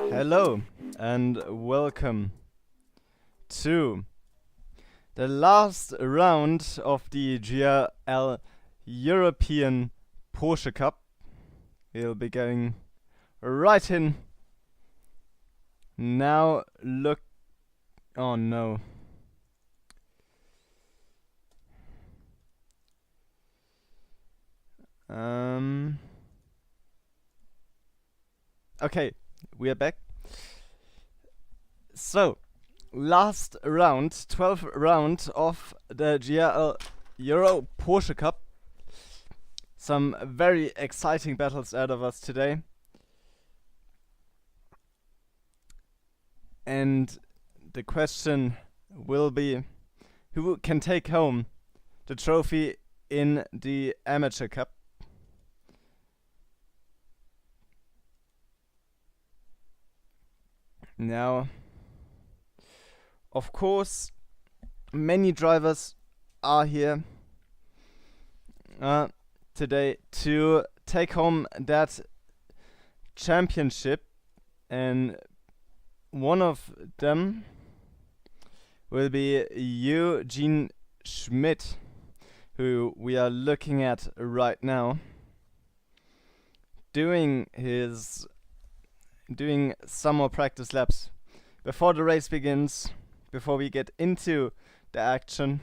Hello and welcome to the last round of the GRL European Porsche Cup. We'll be going right in. Now look. Oh no. Okay, we are back. So, last round, 12th round of the GRL Euro Porsche Cup. Some very exciting battles out of us today. And the question will be, who can take home the trophy in the Amateur Cup? Now, of course, many drivers are here today to take home that championship, and one of them will be Eugene Schmidt, who we are looking at right now, doing some more practice laps before the race begins, before we get into the action.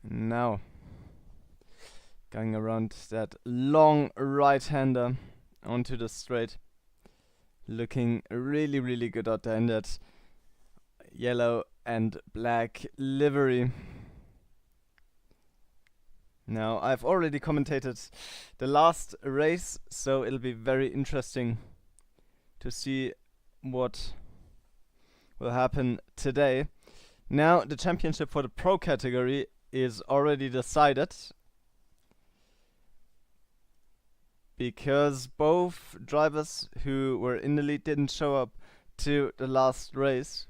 Now, going around that long right-hander onto the straight, looking really, really good out there in that yellow and black livery. Now, I've already commentated the last race, so it'll be very interesting to see what will happen today. Now, the championship for the pro category is already decided, because both drivers who were in the lead didn't show up to the last race,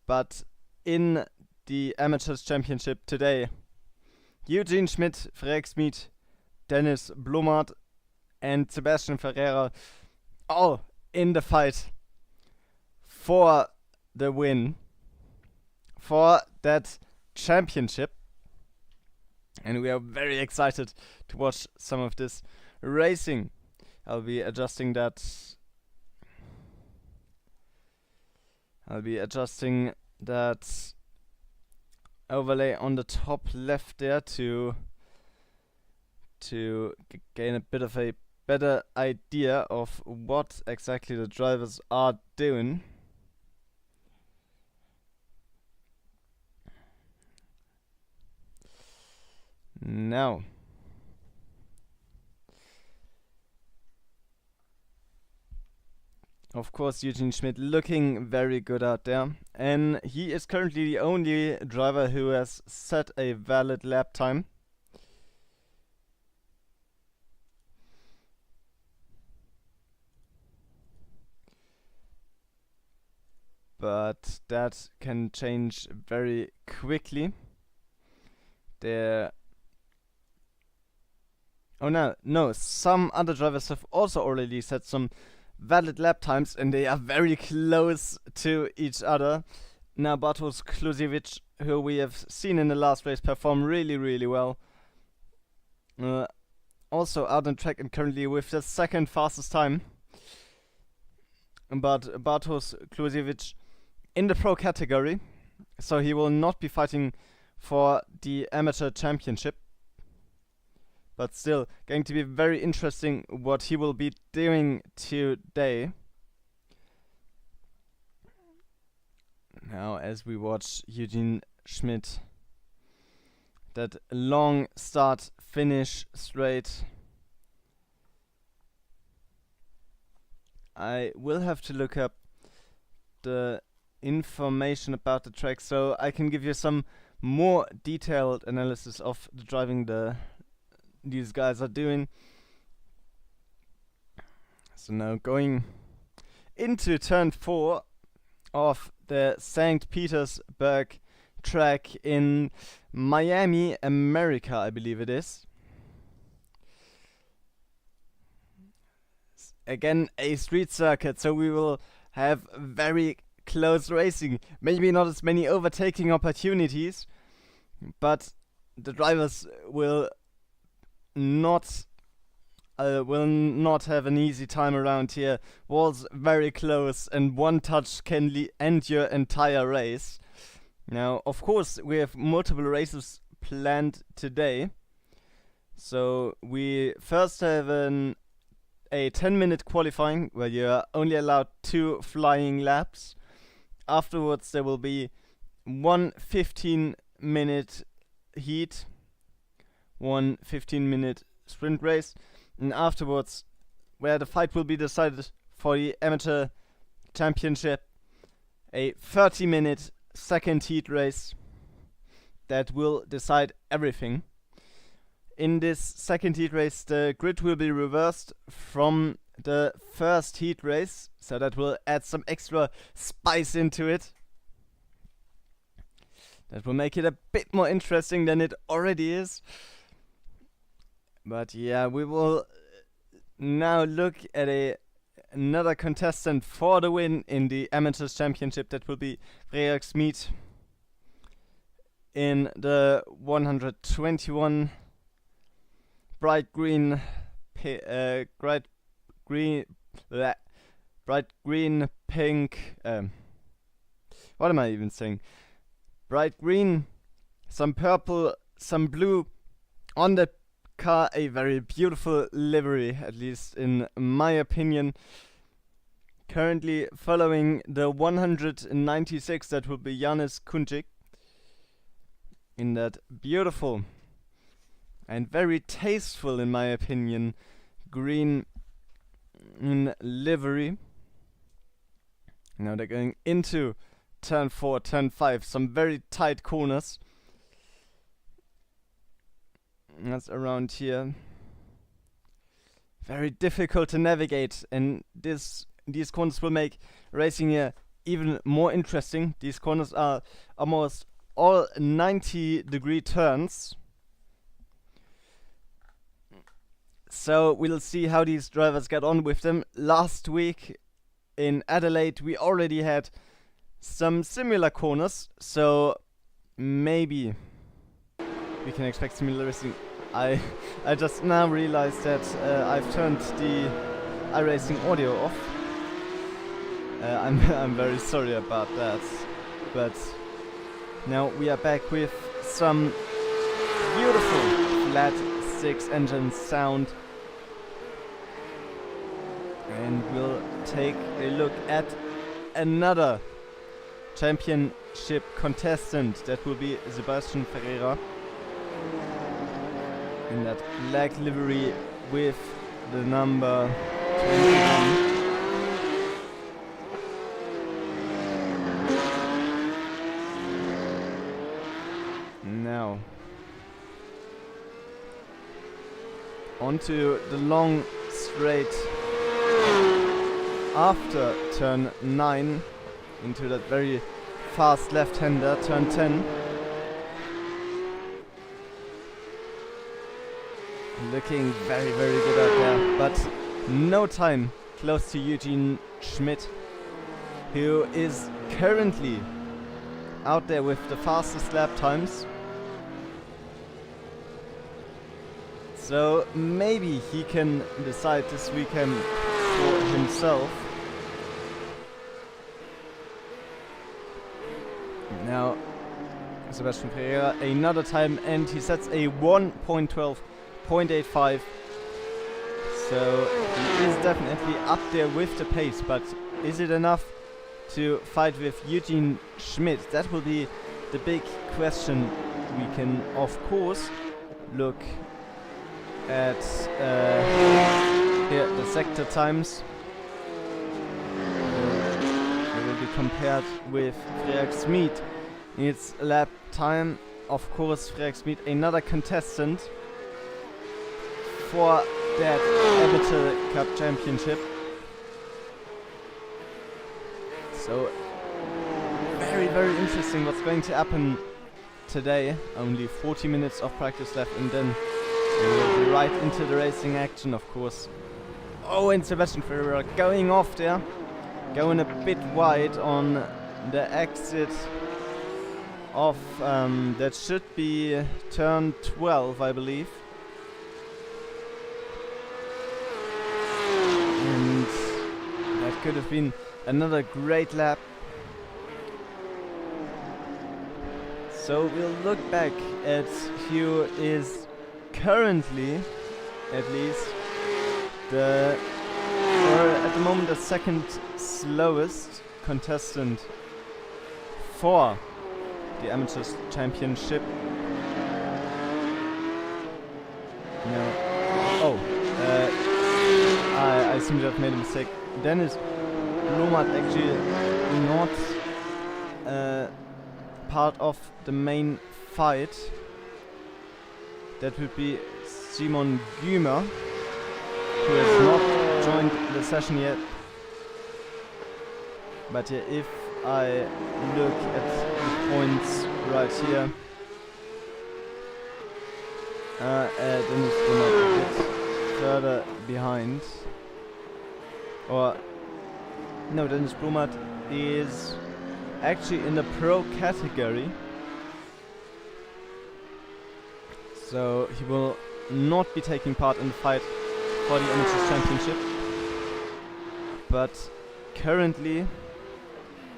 but in the Amateurs Championship today. Eugene Schmidt, Frederik Smid, Dennis Blommaert and Sebastian Ferreira all in the fight for the win, for that championship. And we are very excited to watch some of this racing. I'll be adjusting that overlay on the top left there to gain a bit of a better idea of what exactly the drivers are doing. Now, of course, Eugene Schmidt looking very good out there, and he is currently the only driver who has set a valid lap time. But that can change very quickly. Some other drivers have also already set some valid lap times, and they are very close to each other. Now Bartosz Klusiewicz, who we have seen in the last race perform really, really well, also out on track and currently with the second fastest time. But Bartosz Klusiewicz in the pro category, so he will not be fighting for the amateur championship. But still, going to be very interesting what he will be doing today. Now, as we watch Eugene Schmidt, that long start, finish straight. I will have to look up the information about the track so I can give you some more detailed analysis of the driving these guys are doing. So now going into turn 4 of the St Petersburg track in Miami, America, I believe it is. Again, a street circuit, so we will have very close racing. Maybe not as many overtaking opportunities, but the drivers will not have an easy time around here. Walls very close, and one touch can end your entire race. Now, of course, we have multiple races planned today. So we first have a 10-minute qualifying where you're only allowed 2 flying laps. Afterwards, there will be one 15-minute heat, one 15-minute sprint race, and afterwards, where the fight will be decided for the amateur championship, a 30-minute second heat race that will decide everything. In this second heat race, the grid will be reversed from the first heat race, so that will add some extra spice into it. That will make it a bit more interesting than it already is. But yeah, we will now look at another contestant for the win in the Amateurs Championship. That will be Frederik Smid in the 121 bright green pink. What am I even saying? Bright green, some purple, some blue on the car. A very beautiful livery, at least in my opinion. Currently following the 196, that will be Janis Kunčić in that beautiful and very tasteful, in my opinion, green livery. Now they're going into turn 4, turn 5, some very tight corners. That's around here. Very difficult to navigate, and these corners will make racing here even more interesting. These corners are almost all 90-degree turns. So we'll see how these drivers get on with them. Last week in Adelaide we already had some similar corners, so maybe we can expect similar racing. I just now realized that I've turned the iRacing audio off. I'm very sorry about that, but now we are back with some beautiful flat 6-engine sound, and we'll take a look at another championship contestant. That will be Sebastian Ferreira in that black livery with the number 21. Now onto the long straight after turn 9 into that very fast left-hander, turn 10. Looking very, very good out there, but no time close to Eugene Schmidt, who is currently out there with the fastest lap times. So maybe he can decide this weekend for himself. Now Sebastian Ferreira another time, and he sets a 1.12.85. So he is definitely up there with the pace, but is it enough to fight with Eugene Schmidt? That will be the big question. We can of course look at here the sector times. They will be compared with Frederik Smid. It's lap time. Of course, Frederik Smid, another contestant for that Amateur Cup Championship. So very, very interesting what's going to happen today. Only 40 minutes of practice left, and then we will be right into the racing action, of course. Oh, and Sebastian Ferreira going off there, going a bit wide on the exit of that should be turn 12, I believe. And that could have been another great lap. So we'll look back at who is currently, at least, at the moment the second slowest contestant for the Amateurs Championship. No. Oh, I seem to have made a mistake. Dennis Blomert actually not part of the main fight. That would be Simon Gümer, who has not joined the session yet. But yeah, if I look at the points right here, Dennis Blomert a bit further behind. Or no, Dennis Blomert is actually in the pro category, so he will not be taking part in the fight for the Amateurs Championship, but currently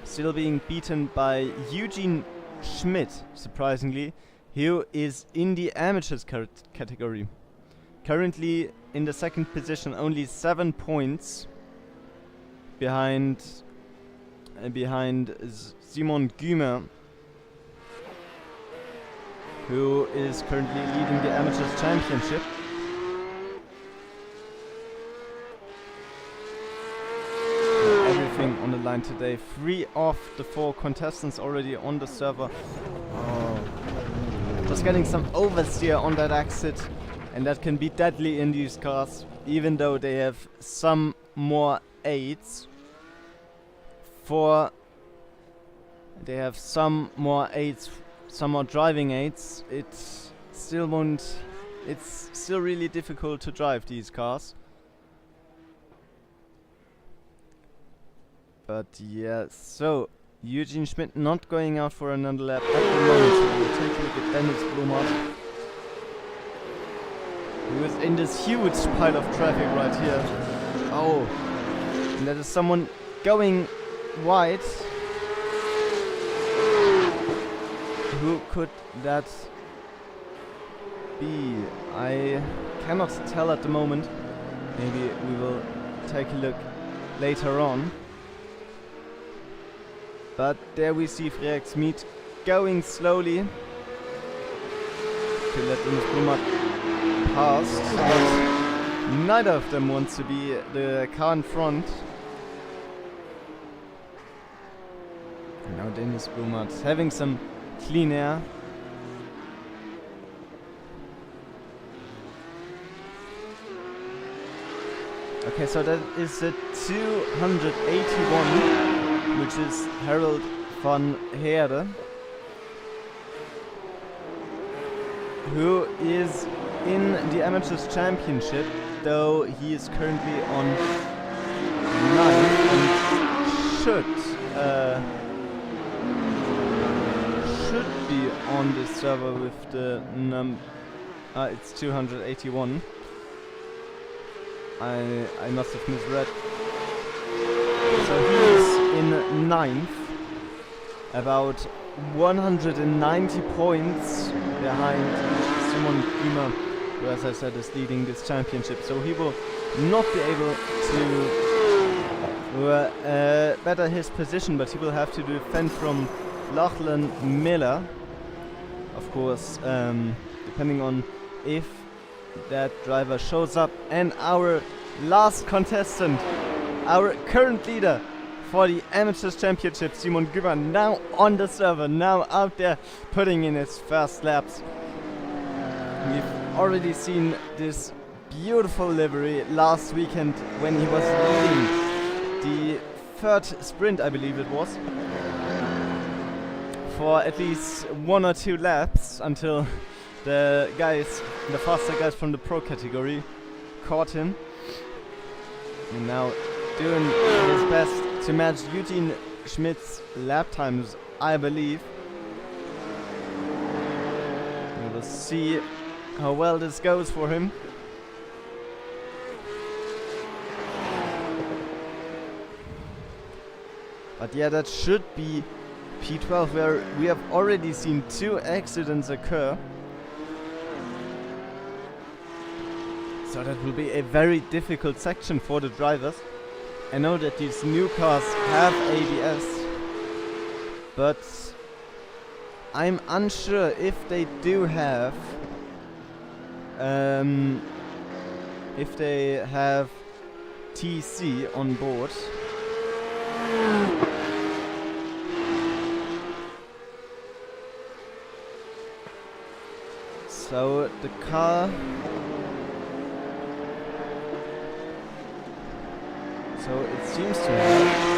still being beaten by Eugene Schmidt, surprisingly, who is in the Amateurs category. Currently in the second position, only 7 points behind Simon Gümer, who is currently leading the Amateurs Championship. Everything on the line today. 3 of the 4 contestants already on the server. Oh. Just getting some oversteer on that exit, and that can be deadly in these cars, even though they have some more aids for they have some more aids, some more driving aids, it's still really difficult to drive these cars. But yeah, so Eugene Schmidt not going out for another lap at the moment. So we'll take a look at Dennis Blumhardt, who is in this huge pile of traffic right here. Oh, and that is someone going wide. Who could that be? I cannot tell at the moment. Maybe we will take a look later on. But there we see Frederik Smith going slowly to let Dennis Blumhardt pass. But neither of them wants to be the car in front. And now Dennis Blumhardt having some clean air. Okay, so that is a 281, which is Harold van Heerde, who is in the Amateurs Championship, though he is currently on 9th and should be on the server with the it's 281. I must have misread. So he is in 9th, about 190 points behind Simon Klima, who, as I said, is leading this championship. So he will not be able to better his position, but he will have to defend from Lachlan Miller, of course, depending on if that driver shows up. And our last contestant, our current leader for the Amateurs Championship, Simon Güber, now on the server, now out there putting in his first laps. We've already seen this beautiful livery last weekend when he was leading the third sprint, I believe it was, for at least 1 or 2 laps until the faster guys from the pro category caught him. And now doing his best to match Eugene Schmidt's lap times, I believe. We will see how well this goes for him. But yeah, that should be P12, where we have already seen 2 accidents occur. So that will be a very difficult section for the drivers. I know that these new cars have ABS, but I'm unsure if they do have TC on board. So the car, so it seems to have.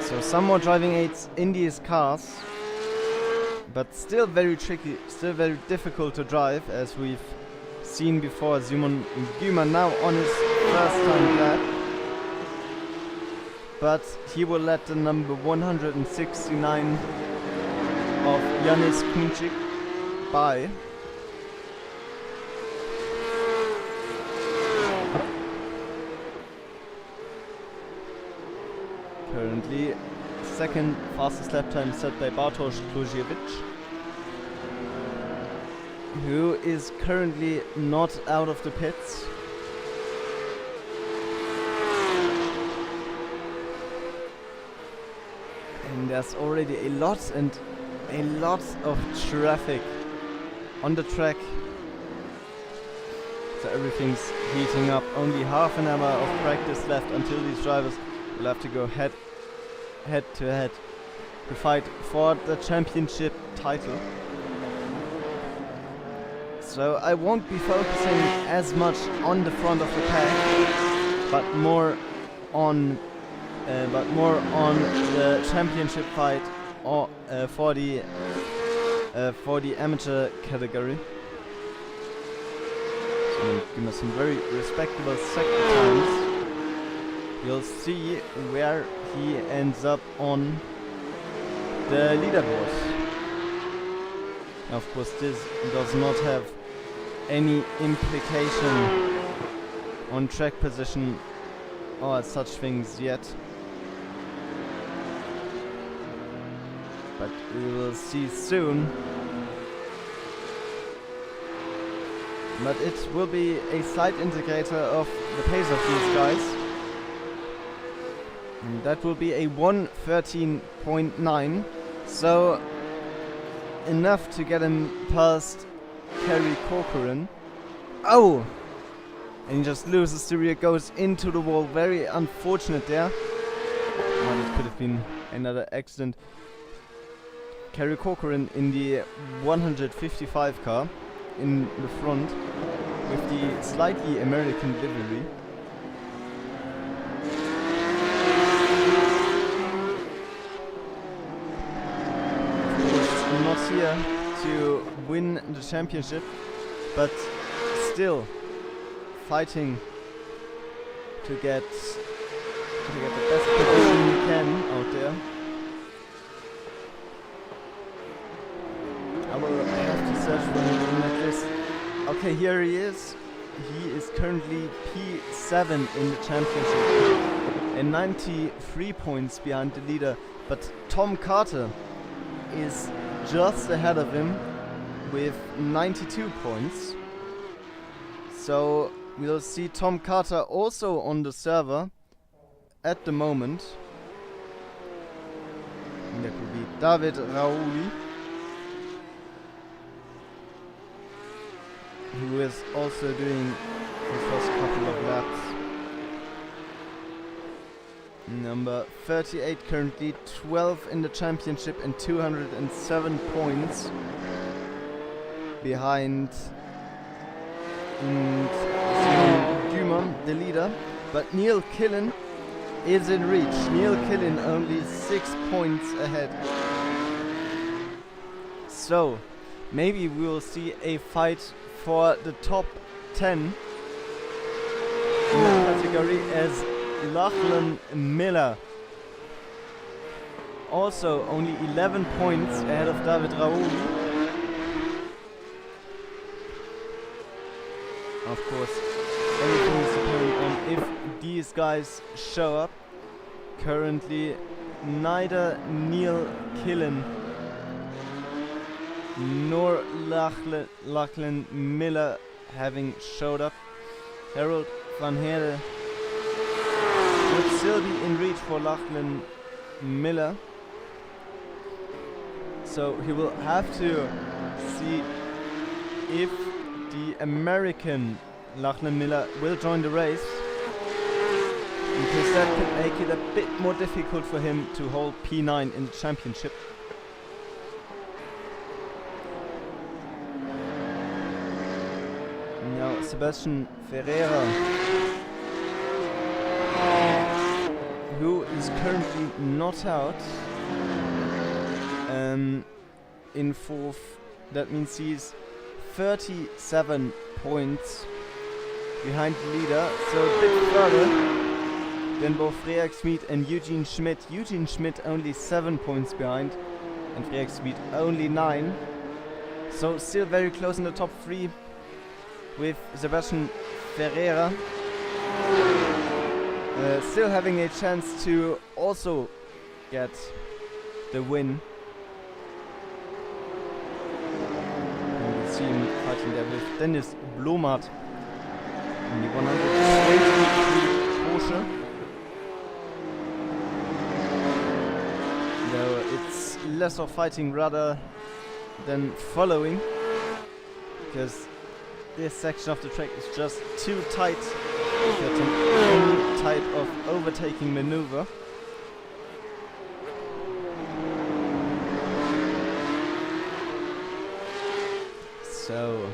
So some more driving aids in these cars, but still very tricky, still very difficult to drive, as we've seen before. Simon Güber now on his first time lap, but he will let the number 169 of Janis Kunčík by. Currently, second fastest lap time set by Bartosz Kluziewicz, who is currently not out of the pits. And there's already a lot of traffic on the track. So everything's heating up. Only half an hour of practice left until these drivers will have to go head to head to fight for the championship title. So I won't be focusing as much on the front of the pack, but more on, but more on the championship fight or for the amateur category. So give us some very respectable sector times. We'll see where he ends up on the leaderboard. Of course, this does not have any implication on track position or such things yet. But we will see soon. But it will be a slight indicator of the pace of these guys. And that will be a 1:13.9. So enough to get him past Kerry Corcoran. Oh! And he just loses the rear, goes into the wall. Very unfortunate there. Oh, this could have been another accident. Kerry Corcoran in the 155 car in the front with the slightly American livery. Not here to win the championship, but still fighting to get the best position he can out there. I will have to search for him like this. Okay, here he is. He is currently P7 in the championship and 93 points behind the leader, but Tom Carter is just ahead of him with 92 points. So we'll see Tom Carter also on the server at the moment. And that will be David Raouli, who is also doing the first couple of laps. Number 38 currently 12 in the championship and 207 points behind Dumas, the leader. But Neil Killen is in reach. Neil Killen only 6 points ahead. So maybe we will see a fight for the top 10 in the category as Lachlan Miller, also only 11 points ahead of David Raouli. Of course, everything is depending on if these guys show up. Currently, neither Neil Killen nor Lachlan Miller having showed up. Harold van Heerde would still be in reach for Lachlan Miller, so he will have to see if the American Lachlan Miller will join the race, because that could make it a bit more difficult for him to hold P9 in the championship. Now Sebastian Ferreira, who is currently not out, in fourth. That means he's 37 points behind the leader, so a bit further than both Freak Smith and Eugene Schmidt. Eugene Schmidt only 7 points behind and Freak Smith only 9. So still very close in the top 3 with Sebastian Ferreira still having a chance to also get the win. And we'll see him fighting there with Dennis Blomart in the 123 Porsche. Though it's less of fighting rather than following, because this section of the track is just too tight to get any type of overtaking maneuver. So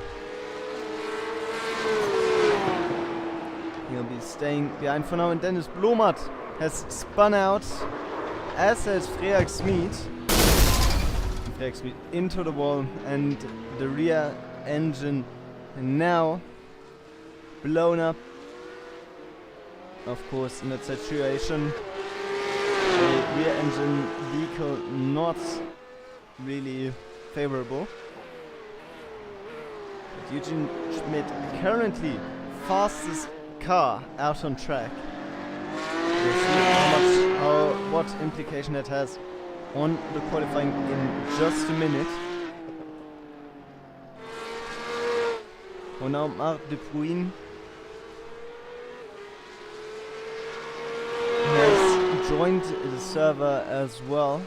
he'll be staying behind for now, and Dennis Blomert has spun out, as has Freak Smith. Freak Smith into the wall, and the rear engine now blown up. Of course, in that situation, a rear engine vehicle not really favorable. But Eugene Schmidt currently fastest car out on track. We'll see what implication that has on the qualifying in just a minute. And now Marc de Pruin has joined the server as well.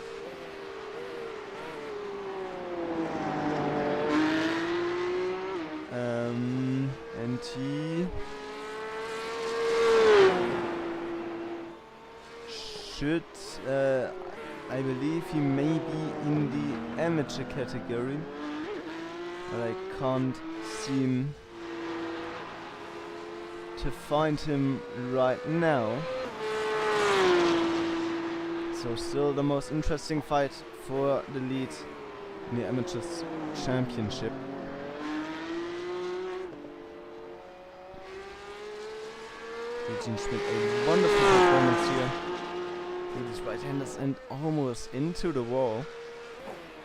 And he should, I believe he may be in the amateur category, but I can't seem to find him right now. So still the most interesting fight for the lead in the Amateurs Championship. Eugene Schmidt, a wonderful performance here with his right-handers and almost into the wall.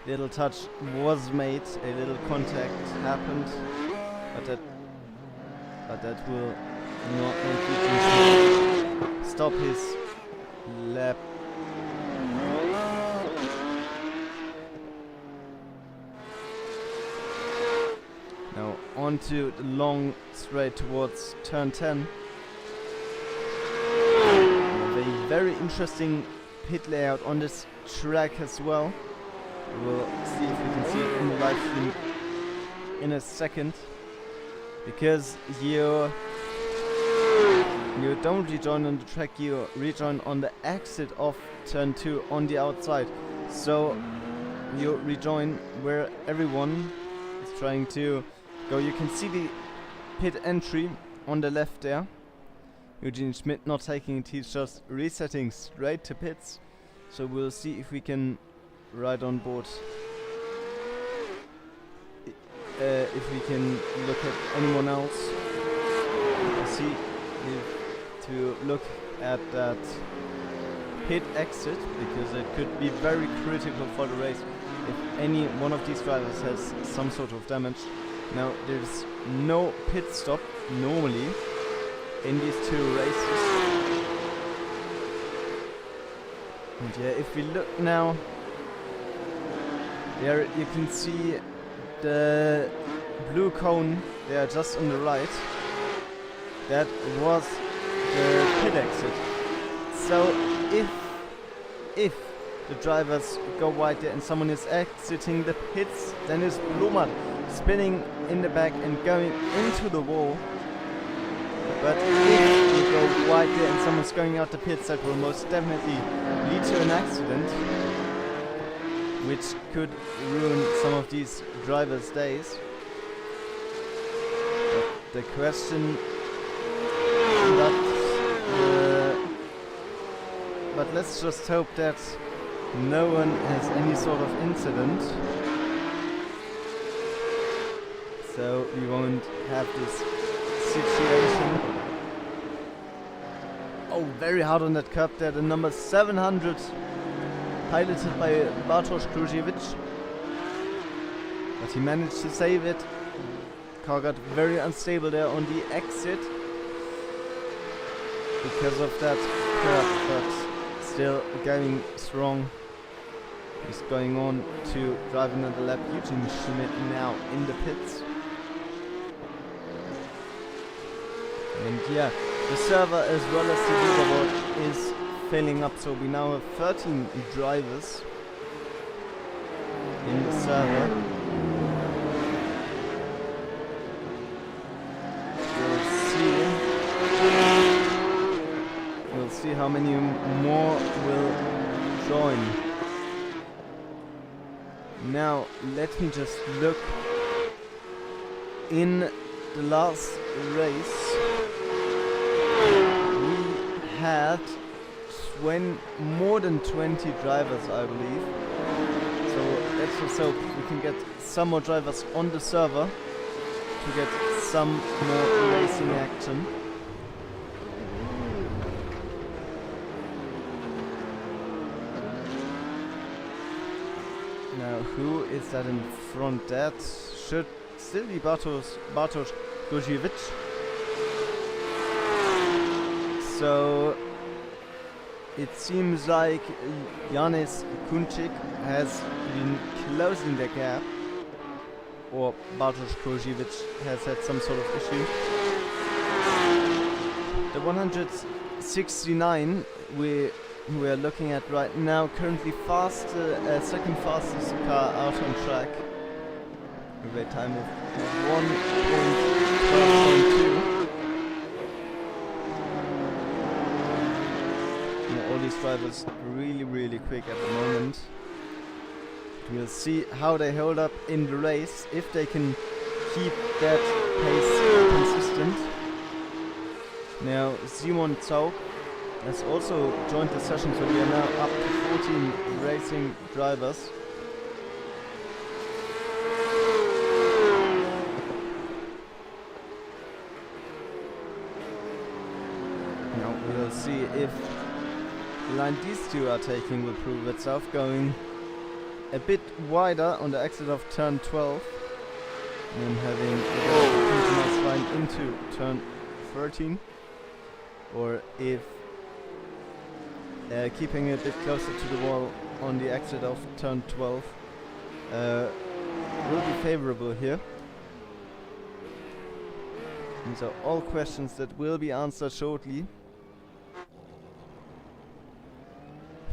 Little touch was made, a little contact happened, but that will not make Eugene Schmidt stop his lap. Now onto the long straight towards turn 10. A very interesting pit layout on this track as well. We'll see if we can see it in the live stream in a second. Because you don't rejoin on the track, you rejoin on the exit of turn 2 on the outside. So you rejoin where everyone is trying to go. You can see the pit entry on the left there. Eugene Schmidt not taking it, he's just resetting straight to pits. So we'll see if we can ride on board. If we can look at anyone else. To look at that pit exit, because it could be very critical for the race if any one of these drivers has some sort of damage. Now there's no pit stop normally in these two races. And yeah, if we look now, there you can see the blue cone there just on the right. That was the pit exit. So if the drivers go wide there and someone is exiting the pits, then it's Blomert spinning in the back and going into the wall. But if you go wide there and someone's going out the pits, that will most definitely lead to an accident, which could ruin some of these drivers' days. But the question, but let's just hope that no one has any sort of incident, so we won't have this situation. Oh, very hard on that curb there, the number 700 piloted by Bartosz Kruziewicz, but he managed to save it. Car got very unstable there on the exit because of that curb, but still going strong. He's going on to drive another lap. Eugene Schmidt now in the pits. And yeah, the server as well as the leaderboard is filling up, so we now have 13 drivers in the server. We'll see how many more will join. Now let me just look in the last race. add more than 20 drivers, I believe. So let's just hope we can get some more drivers on the server to get some more racing action. Now, who is that in front? That should still be Bartosz Gojewicz. So it seems like Janis Kunčik has been closing the gap, or Bartosz Gojewicz has had some sort of issue. The 169 we are looking at right now, currently second fastest car out on track with a time of 1.12.2. All these drivers really quick at the moment. We'll see how they hold up in the race, if they can keep that pace consistent. Now Simon Zaug has also joined the session, so we are now up to 14 racing drivers. Now we'll see if the line these two are taking will prove itself, going a bit wider on the exit of turn 12 and having a nice line into turn 13, or if keeping a bit closer to the wall on the exit of turn 12 will be favorable here. And so all questions that will be answered shortly.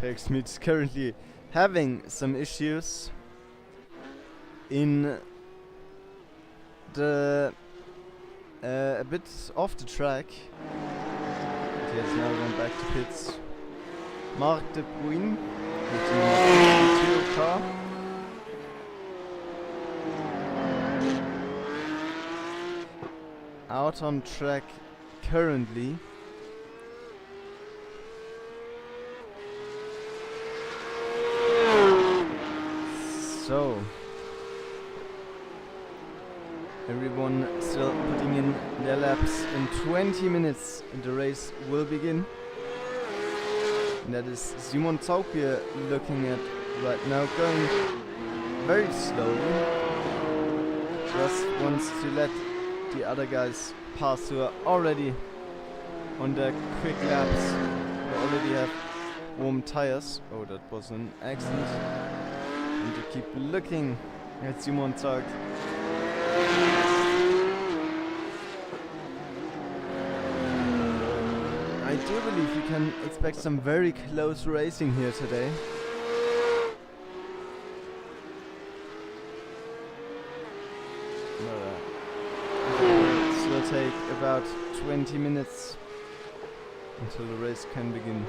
Petersburg is currently having some issues in the a bit off the track. He has now gone back to pits. Marc de Bruyn with the number 22 car. Out on track currently. So everyone still putting in their laps. In 20 minutes the race will begin. And that is Simon Zaug we're looking at right now, going very slowly. Just wants to let the other guys pass who are already on their quick laps. They already have warm tires. Oh, that was an accident. And to keep looking at Simon Zaug. I do believe you can expect some very close racing here today. This will take about 20 minutes until the race can begin.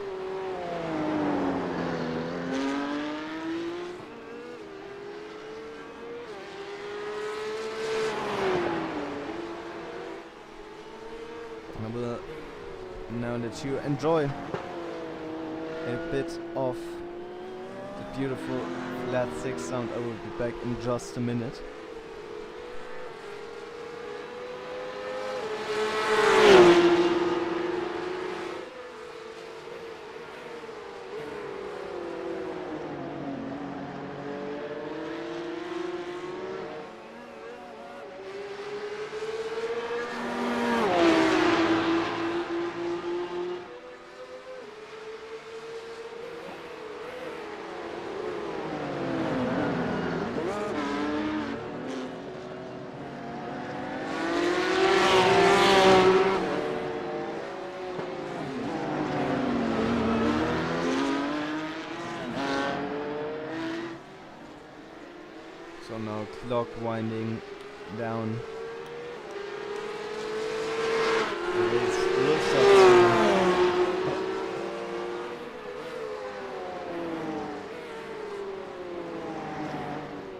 I will now let you enjoy a bit of the beautiful flat 6 sound. I will be back in just a minute. So now clock winding down.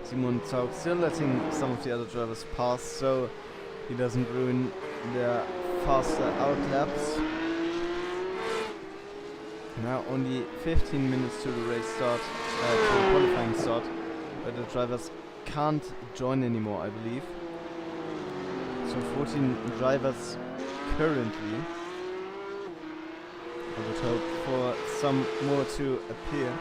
Simon Zaug still letting some of the other drivers pass, so he doesn't ruin their faster out laps. Now only 15 minutes to the race start, to the qualifying start, but the drivers can't join anymore, I believe. So 14 drivers currently. I would hope for some more to appear.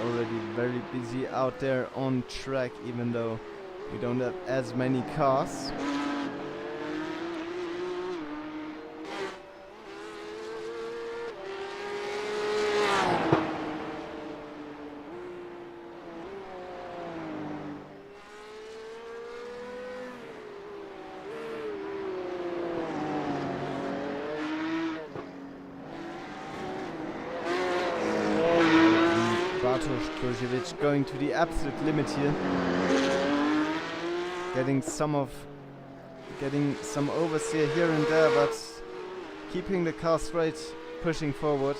Already very busy out there on track, even though we don't have as many cars. Going to the absolute limit here, getting some oversteer here and there, but keeping the car straight, pushing forward.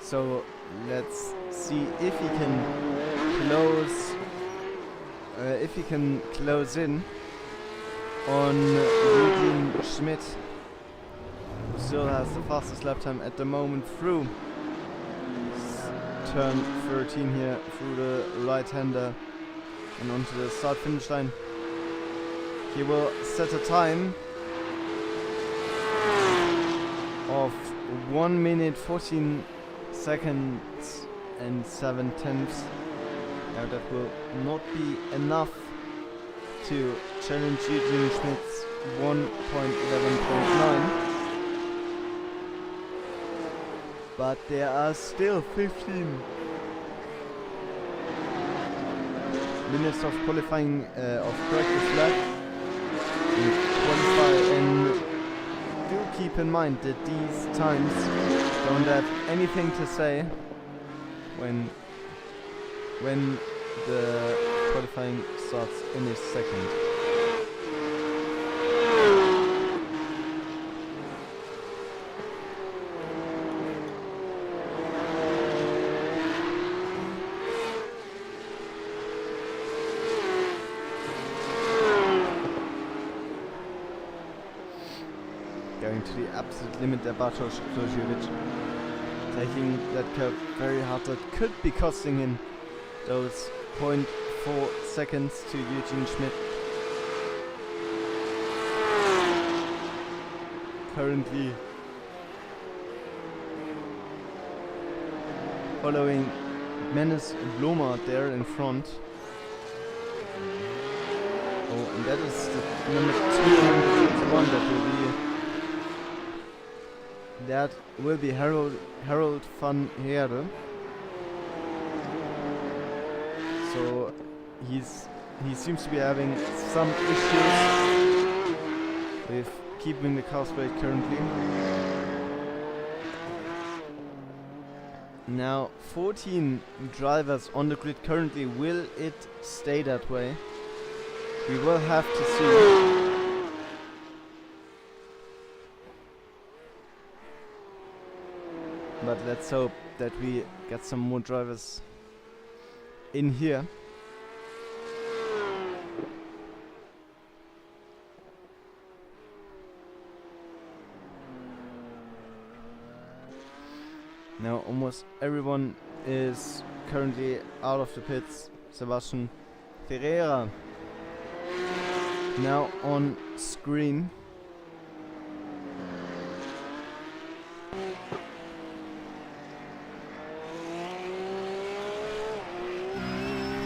So let's see if he can close in on Eugene Schmidt. Still has the fastest lap time at the moment through turn 13 here, through the right-hander and onto the start-finish line. He will set a time of 1 minute 14 seconds and 7/10. Now that will not be enough to challenge Eugene Schmidt's 1.11.9. But there are still 15 minutes of qualifying, of practice left. And do keep in mind that these times don't have anything to say when the qualifying starts in a second. Going to the absolute limit there, Bartosz Krzyżewicz taking that curve very hard. That could be costing him those 0.4 seconds to Eugene Schmidt. Currently following Menes Bloma there in front. Oh, and that is the number 201 that will be Harold van Heerde. So he seems to be having some issues with keeping the car straight currently. Now 14 drivers on the grid currently. Will it stay that way? We will have to see. But let's hope that we get some more drivers in here. Now almost everyone is currently out of the pits. Sebastian Ferreira now on screen.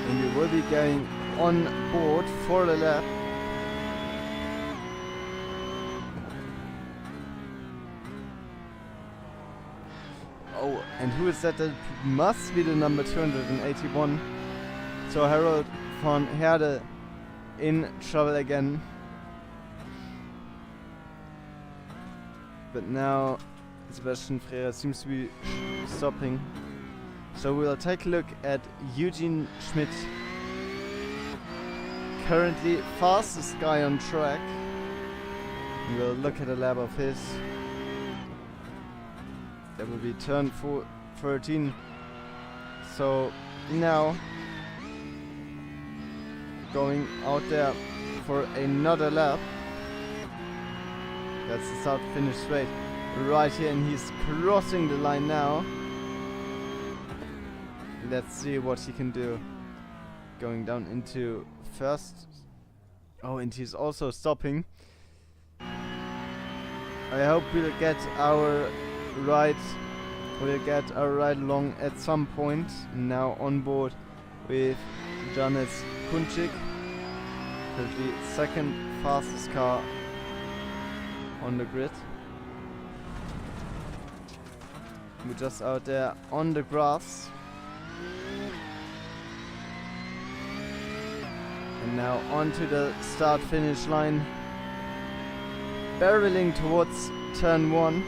And we will be going on board for the lap. Oh, and who is that? That must be the number 281. So Harold van Heerde in trouble again. But now Sebastian Ferreira seems to be stopping. So we'll take a look at Eugene Schmidt. Currently fastest guy on track. We'll look at a lap of his. That will be turn 13. So now going out there for another lap. That's the start finish straight right here, and he's crossing the line now. Let's see what he can do. Going down into first. Oh, and he's also stopping. I hope we'll get our ride along at some point. Now on board with Janis Kunčik, currently second fastest car on the grid. We're just out there on the grass. And now onto the start finish line, barreling towards turn 1.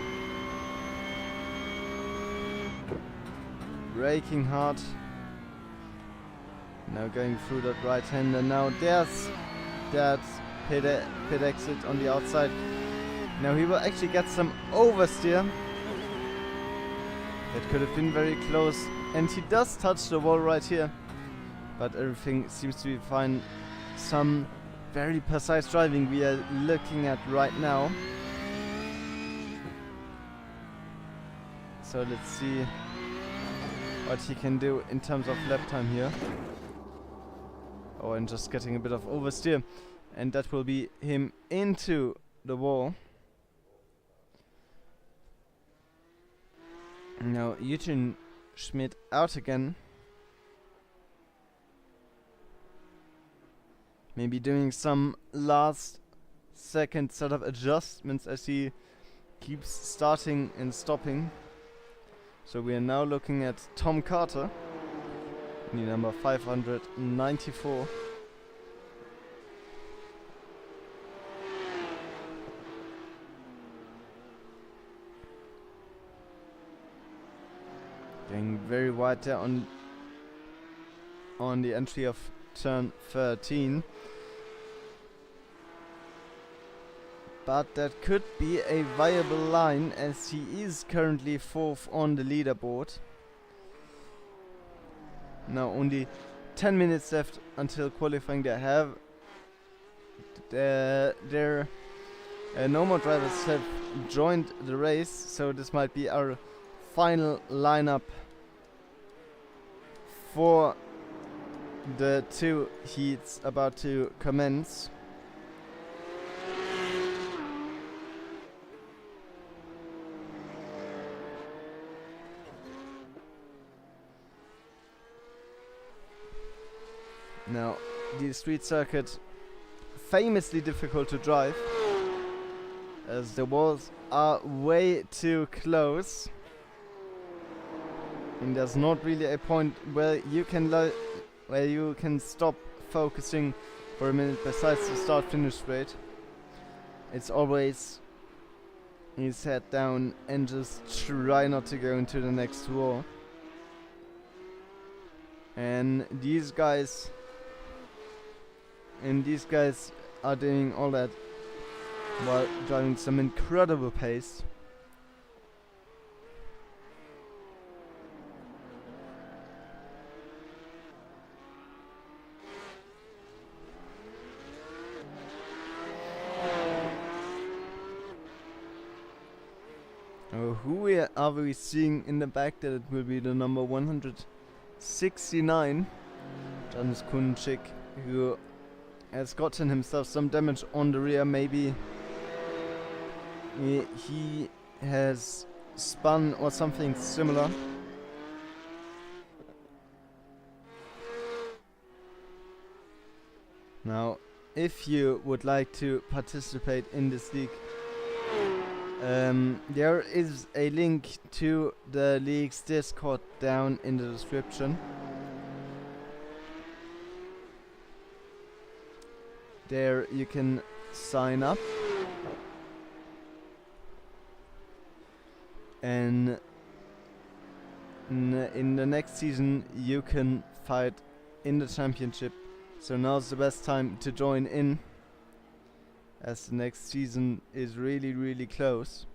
Braking hard. Now going through that right hander. Now there's that pit exit on the outside. Now he will actually get some oversteer. That could have been very close. And he does touch the wall right here. But everything seems to be fine. Some very precise driving we are looking at right now. So let's see what he can do in terms of lap time here. Oh, and just getting a bit of oversteer. And that will be him into the wall. Now Eugene Schmidt out again. Maybe doing some last second sort of adjustments as he keeps starting and stopping. So we are now looking at Tom Carter, the number 594. Getting very wide there on the entry of turn 13. But that could be a viable line, as he is currently 4th on the leaderboard. Now only 10 minutes left until qualifying. They have no more drivers have joined the race, so this might be our final lineup for the 2 heats about to commence. Now, the street circuit, famously difficult to drive, as the walls are way too close, and there's not really a point where you can stop focusing for a minute besides the start-finish straight. It's always his head down and just try not to go into the next wall. And these guys are doing all that while driving some incredible pace. Who are we seeing in the back? That it will be the number 169, Janis Kunčik, who has gotten himself some damage on the rear. Maybe he has spun or something similar. Now, if you would like to participate in this league, there is a link to the league's Discord down in the description. There you can sign up, and in the next season you can fight in the championship. So now's the best time to join in, as the next season is really close.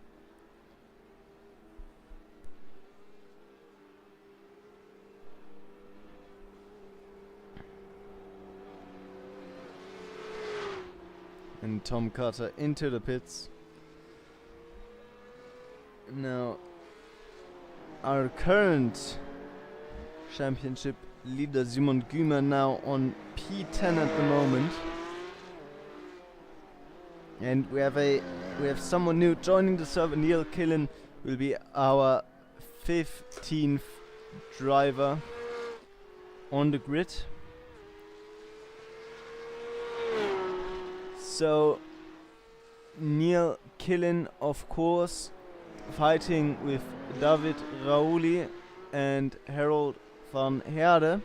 And Tom Carter into the pits. Now, our current championship leader Simon Gümer now on P10 at the moment. And we have someone new joining the server. Neil Killen will be our 15th driver on the grid. So Neil Killen, of course, fighting with David Raouli and Harold van Herde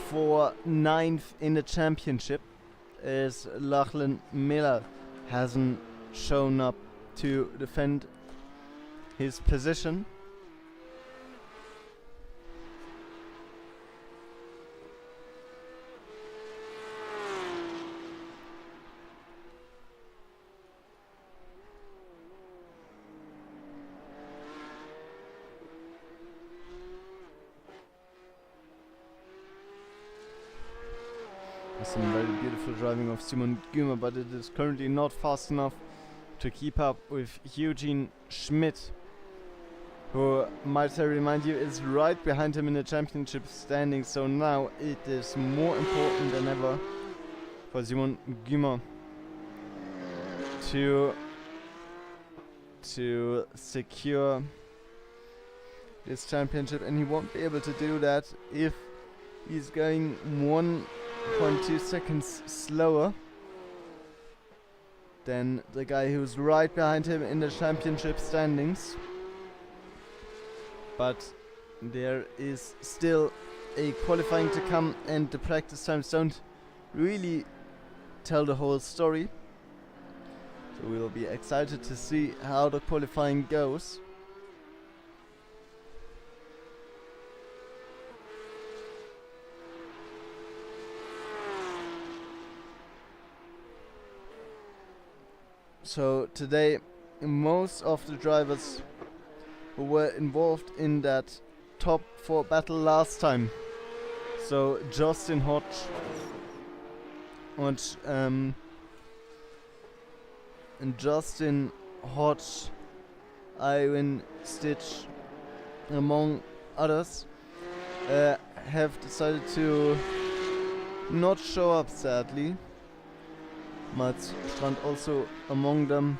for 9th in the championship, as Lachlan Miller hasn't shown up to defend his position. Some very beautiful driving of Simon Gümer, but it is currently not fast enough to keep up with Eugene Schmidt, who, might I remind you, is right behind him in the championship standing. So now it is more important than ever for Simon Gümer to secure this championship, and he won't be able to do that if he's going 1.2 seconds slower than the guy who's right behind him in the championship standings. But there is still a qualifying to come, and the practice times don't really tell the whole story. So we will be excited to see how the qualifying goes. So today, most of the drivers who were involved in that top 4 battle last time, so Justin Hodge and Iwan Stitch, among others, have decided to not show up, sadly. Mats Strand also among them.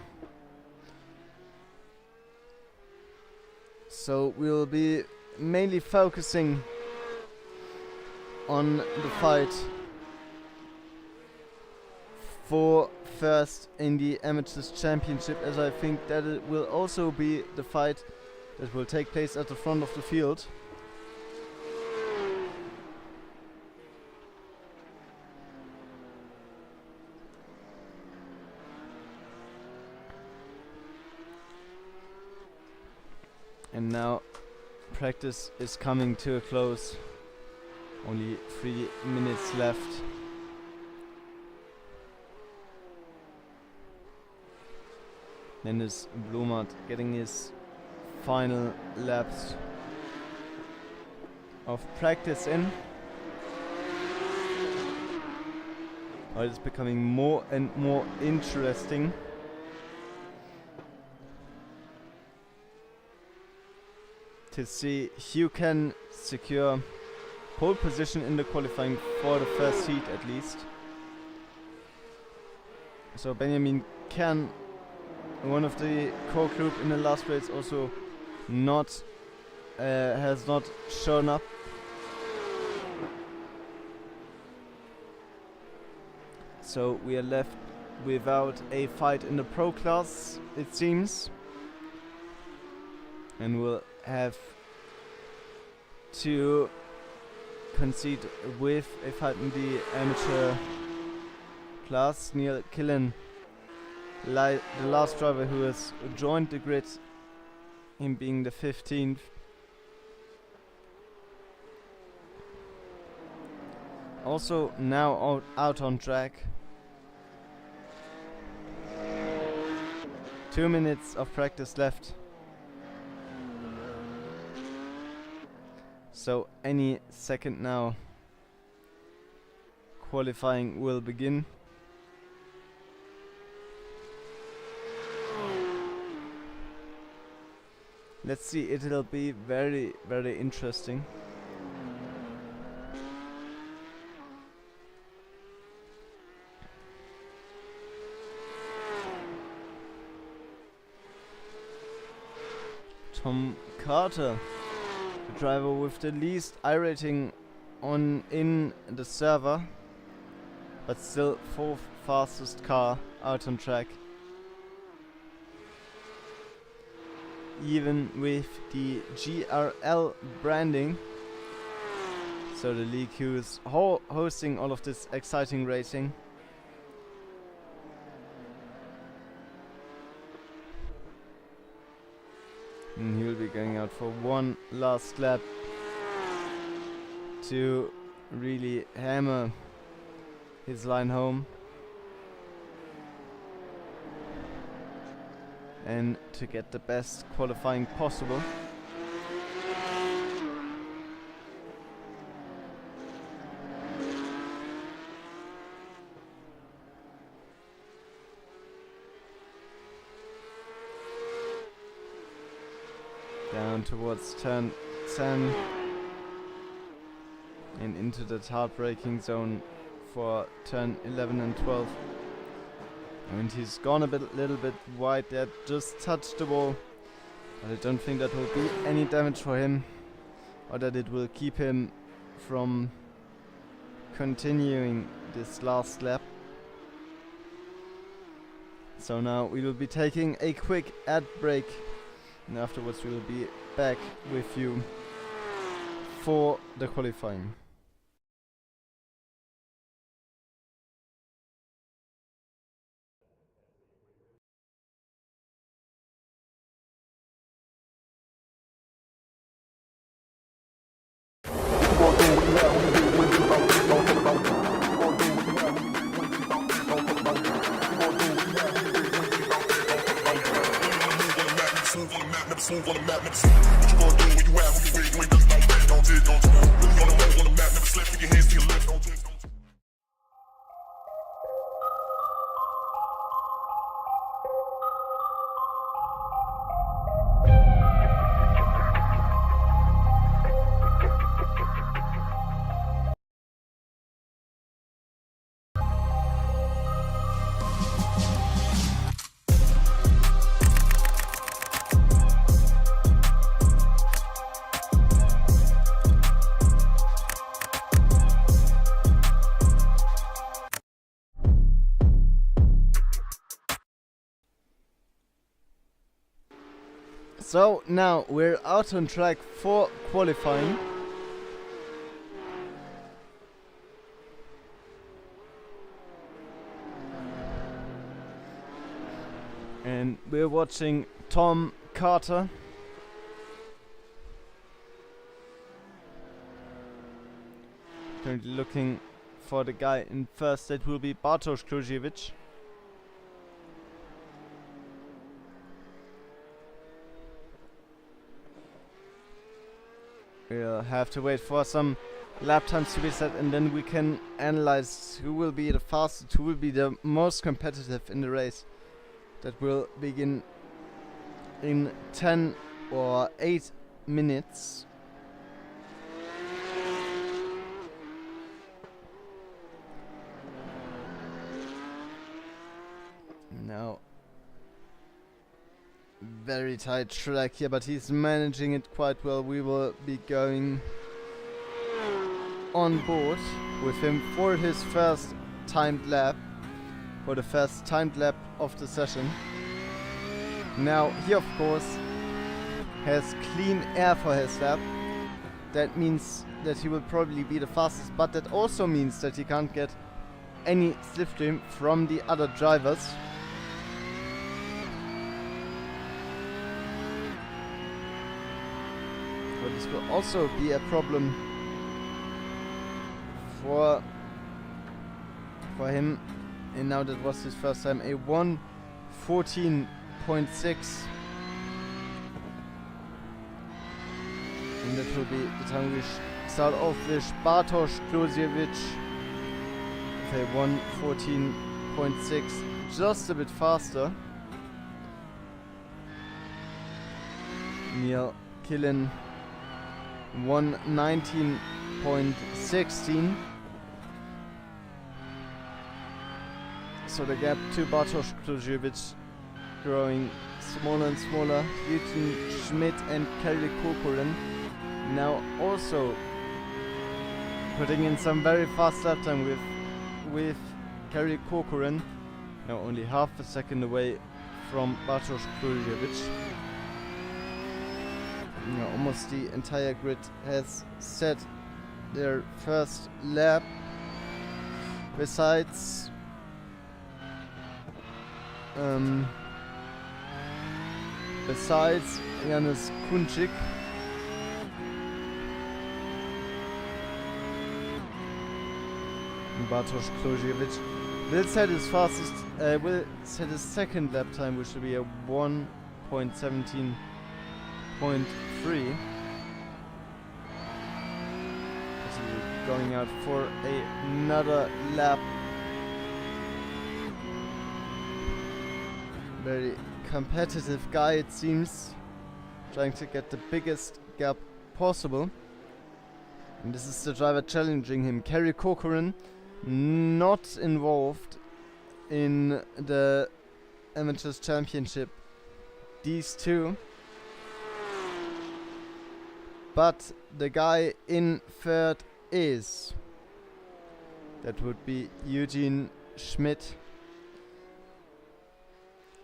So we'll be mainly focusing on the fight for first in the Amateurs Championship, as I think that it will also be the fight that will take place at the front of the field. And now practice is coming to a close. Only 3 minutes left. Dennis Blumert getting his final laps of practice in. Oh, it's becoming more and more interesting. To see who can secure pole position in the qualifying for the first heat at least. So Benjamin Kern, one of the core group in the last race, also has not shown up. So we are left without a fight in the pro class, it seems, and we'll have to concede with a fight in the amateur class. Neil Killen, the last driver who has joined the grid, him being the 15th. Also now out on track. 2 minutes of practice left. So any second now, qualifying will begin. Let's see, it'll be very, very interesting. Tom Carter, the driver with the least iRating in the server, but still 4th fastest car out on track. Even with the GRL branding. So the league who is hosting all of this exciting racing. And he will be going out for one last lap to really hammer his line home and to get the best qualifying possible. Down towards turn 10 and into that hard braking zone for turn 11 and 12. And he's gone a little bit wide there, just touched the wall. But I don't think that will be any damage for him, or that it will keep him from continuing this last lap. So now we will be taking a quick ad break, and afterwards we will be back with you for the qualifying. Move on the map, never sleep. What you gonna do when you out? When you ready, you ain't just like that. Don't dig, don't you? Really gonna move on the map, never slip. Put your hands to your lips, don't dig, don't you? So now we're out on track for qualifying. And we're watching Tom Carter. Currently looking for the guy in first. That will be Bartosz Kluziewicz. We'll have to wait for some lap times to be set, and then we can analyze who will be the fastest, who will be the most competitive in the race. That will begin in 10 or 8 minutes. Now, very tight track here, but he's managing it quite well. We will be going on board with him for his first timed lap, for the first timed lap of the session. Now he of course has clean air for his lap. That means that he will probably be the fastest, but that also means that he can't get any slipstream from the other drivers. So this will also be a problem for him. And now that was his first time, a 1:14.6. And that will be the time we start off with Bartosz Kluziewicz. with a 1:14.6, just a bit faster. Neil Killen 1:19.16. So the gap to Bartosz Kluziewicz growing smaller and smaller. Eugene Schmidt and Kelly Kokorin now also putting in some very fast lap time with Kelly Kokorin now only half a second away from Bartosz Kluziewicz. Now almost the entire grid has set their first lap, besides Janusz Kunčík. Bartosz Kluziewicz will set his second lap time, which will be a 1:17.3. Going out for another lap. Very competitive guy, it seems, trying to get the biggest gap possible. And this is the driver challenging him. Kerry Corcoran not involved in the Amateurs Championship. These two. But the guy in third is. That would be Eugene Schmidt.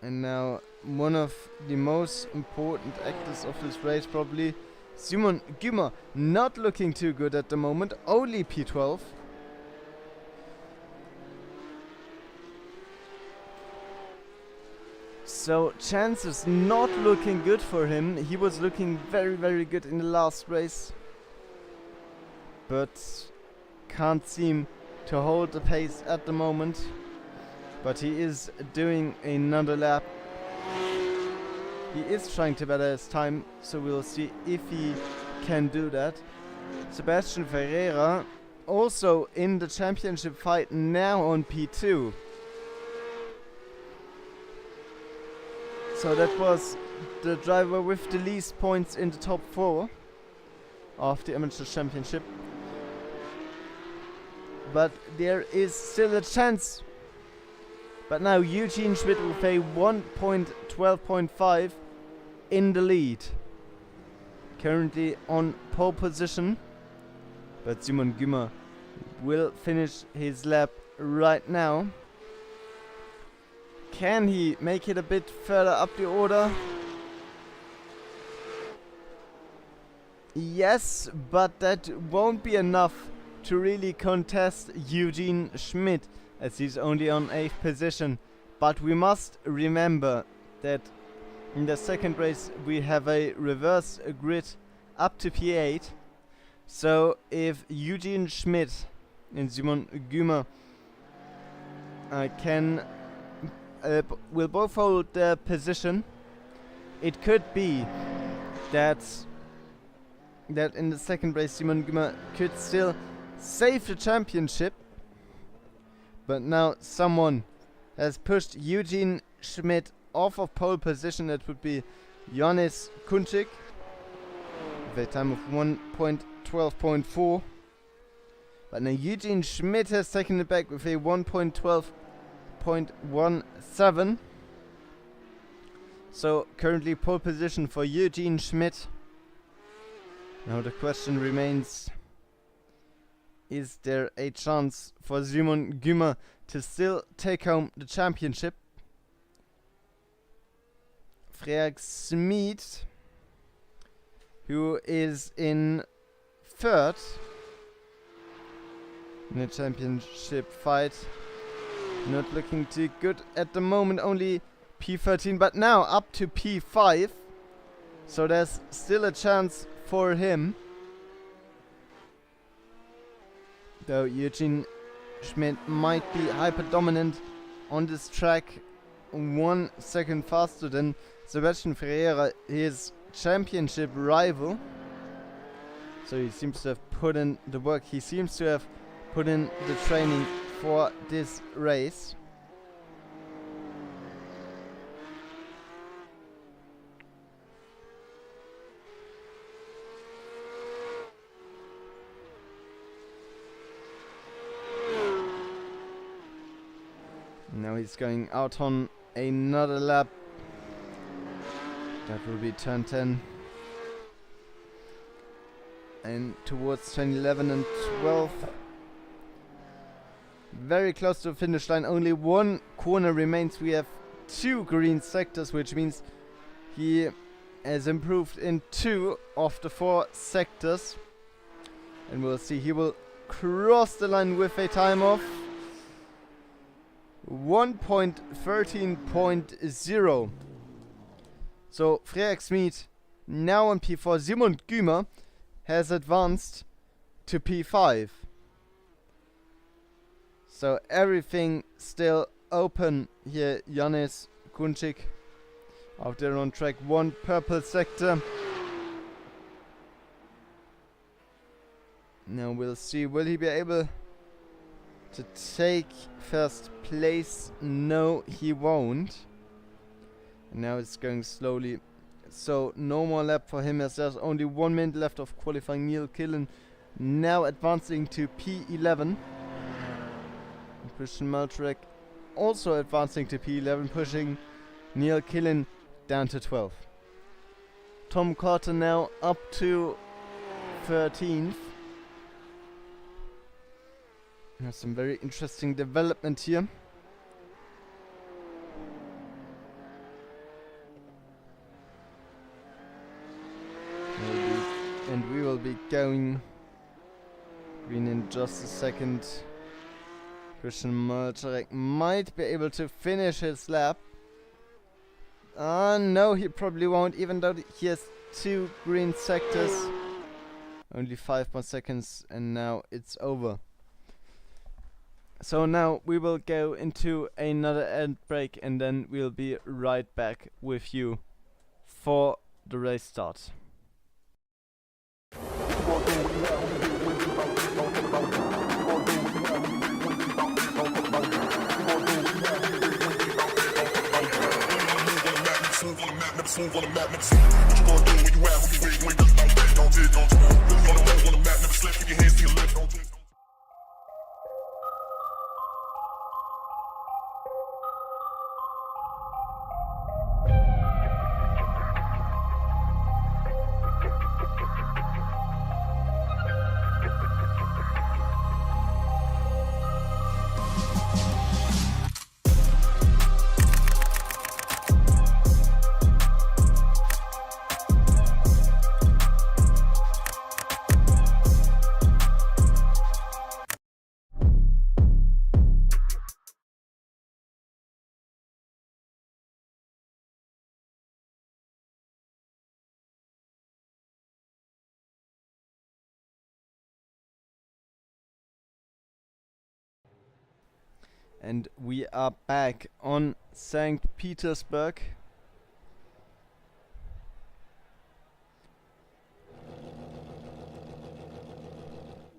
And now one of the most important actors of this race, probably Simon Gümmer, not looking too good at the moment, only P12. So chances not looking good for him. He was looking very, very good in the last race, but can't seem to hold the pace at the moment. But he is doing another lap. He is trying to better his time, so we'll see if he can do that. Sebastian Ferreira also in the championship fight, now on P2. So that was the driver with the least points in the top 4 of the Amateur Championship. But there is still a chance. But now Eugene Schmidt will pay 1:12.5 in the lead. Currently on pole position. But Simon Gümmer will finish his lap right now. Can he make it a bit further up the order? Yes, but that won't be enough to really contest Eugene Schmidt, as he's only on 8th position. But we must remember that in the second race we have a reverse grid up to P8. So if Eugene Schmidt and Simon Gümmer will both hold their position, it could be that in the second race Simon Gümmer could still save the championship. But now someone has pushed Eugene Schmidt off of pole position. That would be Janusz Kunčík with a time of 1:12.4. But now Eugene Schmidt has taken it back with a 1:12.17. So currently pole position for Eugene Schmidt. Now the question remains, is there a chance for Simon Gümmer to still take home the championship? Freak Smith, who is in third in the championship fight, not looking too good at the moment, only P13, but now up to P5, so there's still a chance for him. Though Eugene Schmidt might be hyper dominant on this track, 1 second faster than Sebastian Ferreira, his championship rival. So he seems to have put in the work, he seems to have put in the training for this race. Now he's going out on another lap. That will be turn 10. And towards turn 11 and 12. Very close to the finish line. Only one corner remains. We have 2 green sectors, which means he has improved in 2 of the 4 sectors. And we'll see, he will cross the line with a time of 1.13.0. So Frederik Smith now on P4. Simon Gümer has advanced to P5. So everything still open here. Janis Kunčík out there on track 1, purple sector. Now we'll see, will he be able to take first place? No, he won't. And now it's going slowly. So no more lap for him, as there's only 1 minute left of qualifying. Neil Killen now advancing to P11. And Christian Maltrek also advancing to P11, pushing Neil Killen down to 12. Tom Carter now up to 13th. There's some very interesting development here. And we will be going green in just a second. Christian Malczarek might be able to finish his lap. No, he probably won't, even though he has 2 green sectors. Only 5 more seconds and now it's over. So now we will go into another end break and then we'll be right back with you for the race start. Smooth on the map, never sleep. What you gonna do when you out? Who you with? You ain't just like that. Don't you? Really on the move on the map, never slip. Put your hands to your left. Don't you? And we are back on St Petersburg.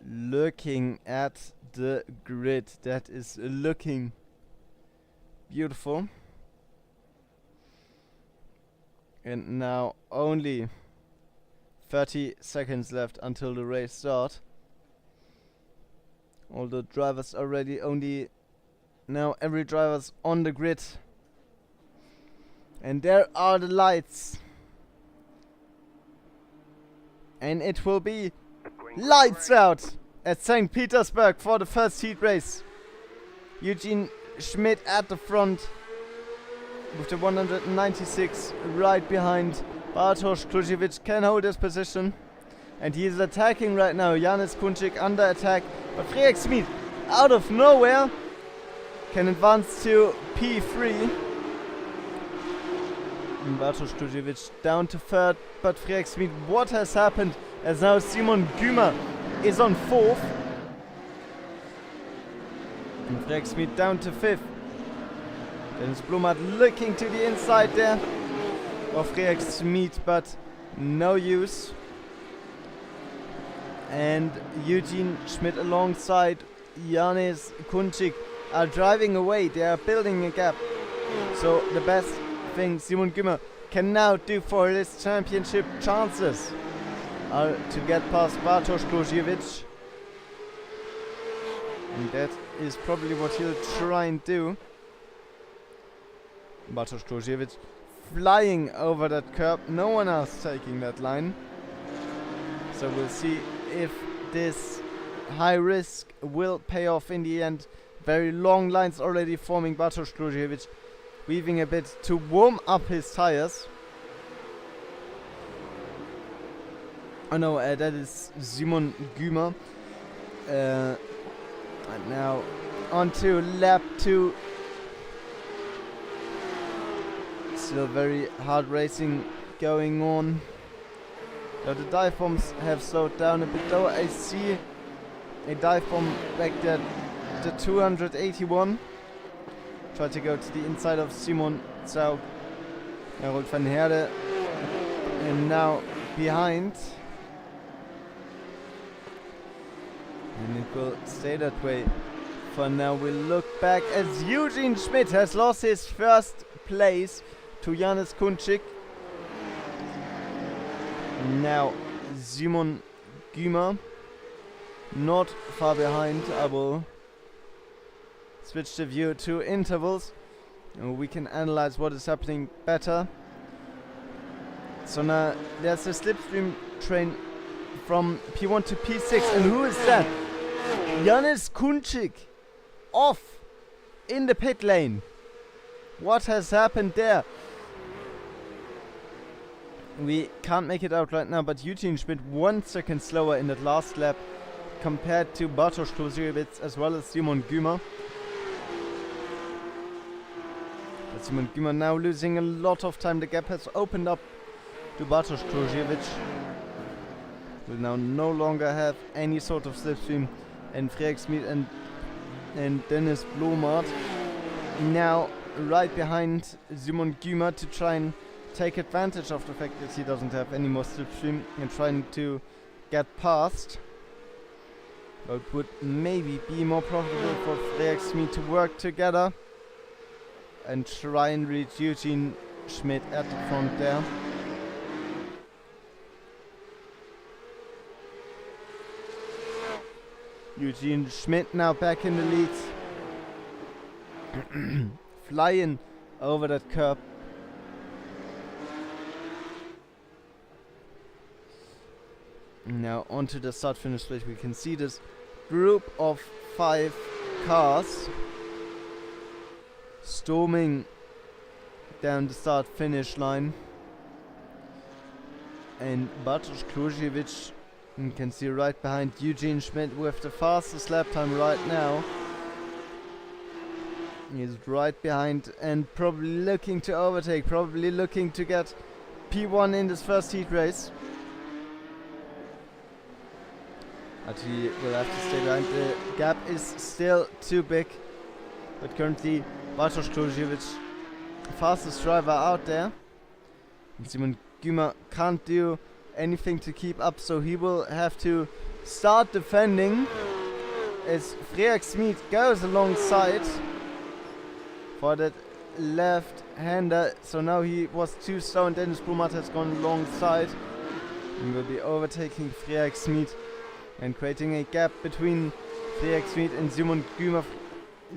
Looking at the grid, that is looking beautiful. And now only 30 seconds left until the race starts. All the drivers are ready, only now every driver's on the grid. And there are the lights. And it will be lights out at St Petersburg for the first heat race. Eugene Schmidt at the front with the 196 right behind. Bartosz Klusiewicz can hold his position. And he is attacking right now. Janis Kunčík under attack. But Frederik Smith out of nowhere can advance to P3. And Bartosz Klusiewicz down to 3rd. But Frederik Smith, what has happened? As now Simon Gümer is on 4th. And Frederik Smith down to 5th. Dennis Blumhardt looking to the inside there of Frederik Smith, but no use. And Eugene Schmidt alongside Janis Kunčik are driving away. They are building a gap. So the best thing Simon Gümmer can now do for his championship chances are to get past Bartosz Kluziewicz. And that is probably what he'll try and do. Bartosz Kluziewicz flying over that curb. No one else taking that line. So we'll see if this high risk will pay off in the end. Very long lines already forming. Bartosz Kluziewicz weaving a bit to warm up his tires. Oh no, that is Simon Gümmer. And now onto lap 2. Still very hard racing going on. Now the dive bombs have slowed down a bit though. I see a dive bomb back there, the 281. Try to go to the inside of Simon Zaug. Harold van Herde. And now behind. And it will stay that way. For now we'll look back as Eugene Schmidt has lost his first place to Janis Kunčik. Now Simon Gümmer not far behind. I will switch the view to intervals and we can analyze what is happening better. So now there's a slipstream train from P1 to P6, and who is that? Janis Kunčik off in the pit lane. What has happened there? We can't make it out right now, but Eugene Schmidt 1 second slower in that last lap compared to Bartosz Kluziewicz as well as Simon Gümmer. But Simon Gümmer now losing a lot of time. The gap has opened up to Bartosz Kluziewicz. Will now no longer have any sort of slipstream, and Frederik Smith and Dennis Blomart now right behind Simon Gümmer to try and take advantage of the fact that he doesn't have any more slipstream and trying to get past. But it would maybe be more profitable for Frederik Smith to work together and try and reach Eugene Schmidt at the front there. Eugene Schmidt now back in the lead. Flying over that curb. Now onto the start finish straight. We can see this group of 5 cars storming down the start finish line. And Bartosz Kluziewicz, you can see right behind Eugene Schmidt with the fastest lap time right now. He's right behind and probably looking to overtake, probably looking to get P1 in this first heat race. But he will have to stay behind. The gap is still too big. But currently Bartosz Kluziewicz, fastest driver out there. And Simon Gümmer can't do anything to keep up, so he will have to start defending as Frederik Smith goes alongside for that left-hander. So now he was too slow and Dennis Blomart has gone alongside and will be overtaking Frederik Smith and creating a gap between Frederik Smith and Simon Gümmer.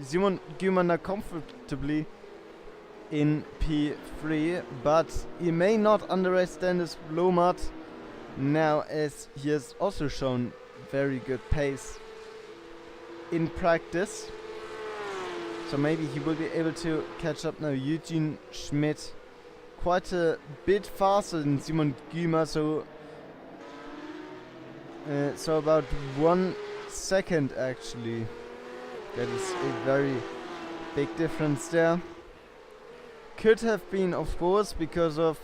Simon Gümmer now comfortably in P3, but he may not underestimate Dennis Blomart now, as he has also shown very good pace in practice. So maybe he will be able to catch up now. Eugene Schmidt quite a bit faster than Simon Gümmer, so about 1 second actually. That is a very big difference there. Could have been, of course, because of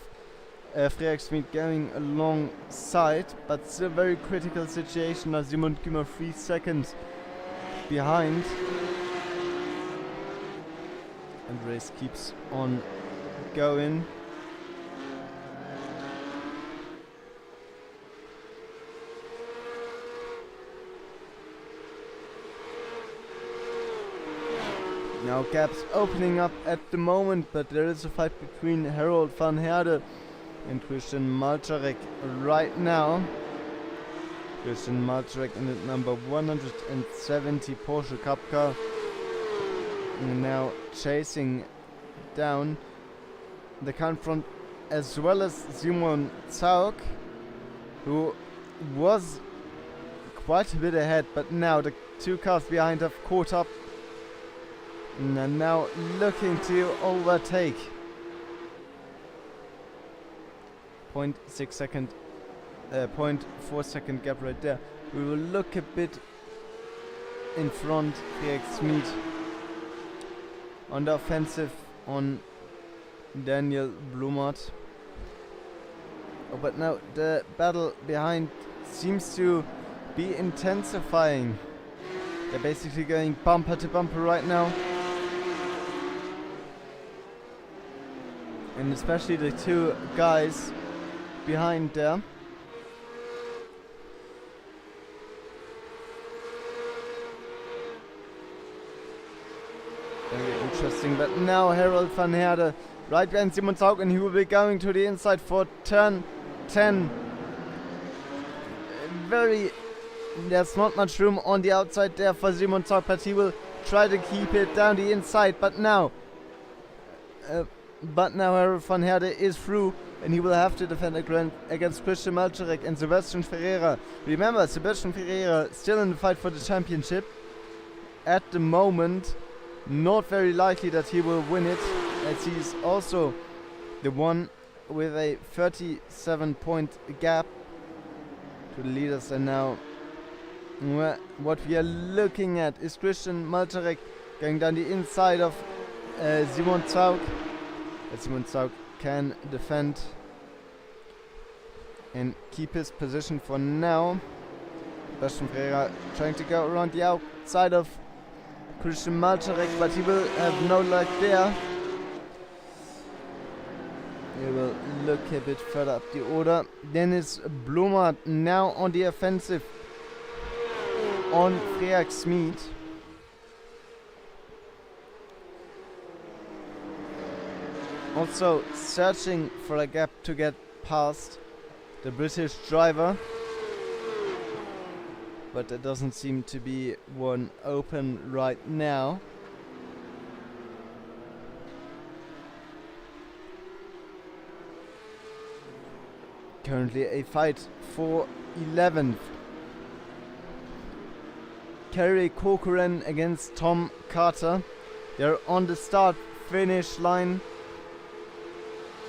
Frederik Smith going alongside, but still a very critical situation. Now Simon Gümmer 3 seconds behind. And race keeps on going. Now gaps opening up at the moment, but there is a fight between Harold van Herde and Christian Malczarek right now. Christian Malczarek in the number 170 Porsche Cup car. And now chasing down the car in front, as well as Simon Zaug, who was quite a bit ahead, but now the two cars behind have caught up and are now looking to overtake. 0.4 second gap right there. We will look a bit in front. Felix Schmid on the offensive on Daniel Blumert. Oh, but now the battle behind seems to be intensifying. They're basically going bumper to bumper right now. And especially the two guys behind there. Very interesting, but now Harold van Herde right behind Simon Zaug, and he will be going to the inside for turn 10. There's not much room on the outside there for Simon Zaug, but he will try to keep it down the inside. But now Harold van Herde is through, and he will have to defend against Christian Malczarek and Sebastian Ferreira. Remember, Sebastian Ferreira still in the fight for the championship. At the moment, not very likely that he will win it, as he's also the one with a 37-point gap to the leaders. And now what we are looking at is Christian Malczarek going down the inside of Simon Zaug. Simon Zaug can defend and keep his position for now. Sebastian Ferreira trying to go around the outside of Christian Malczarek, but he will have no luck there. He will look a bit further up the order. Dennis Blumert now on the offensive on Felix Schmid. Also searching for a gap to get past the British driver, but there doesn't seem to be one open right now. Currently a fight for 11th. Kerry Corcoran against Tom Carter. They're on the start-finish line.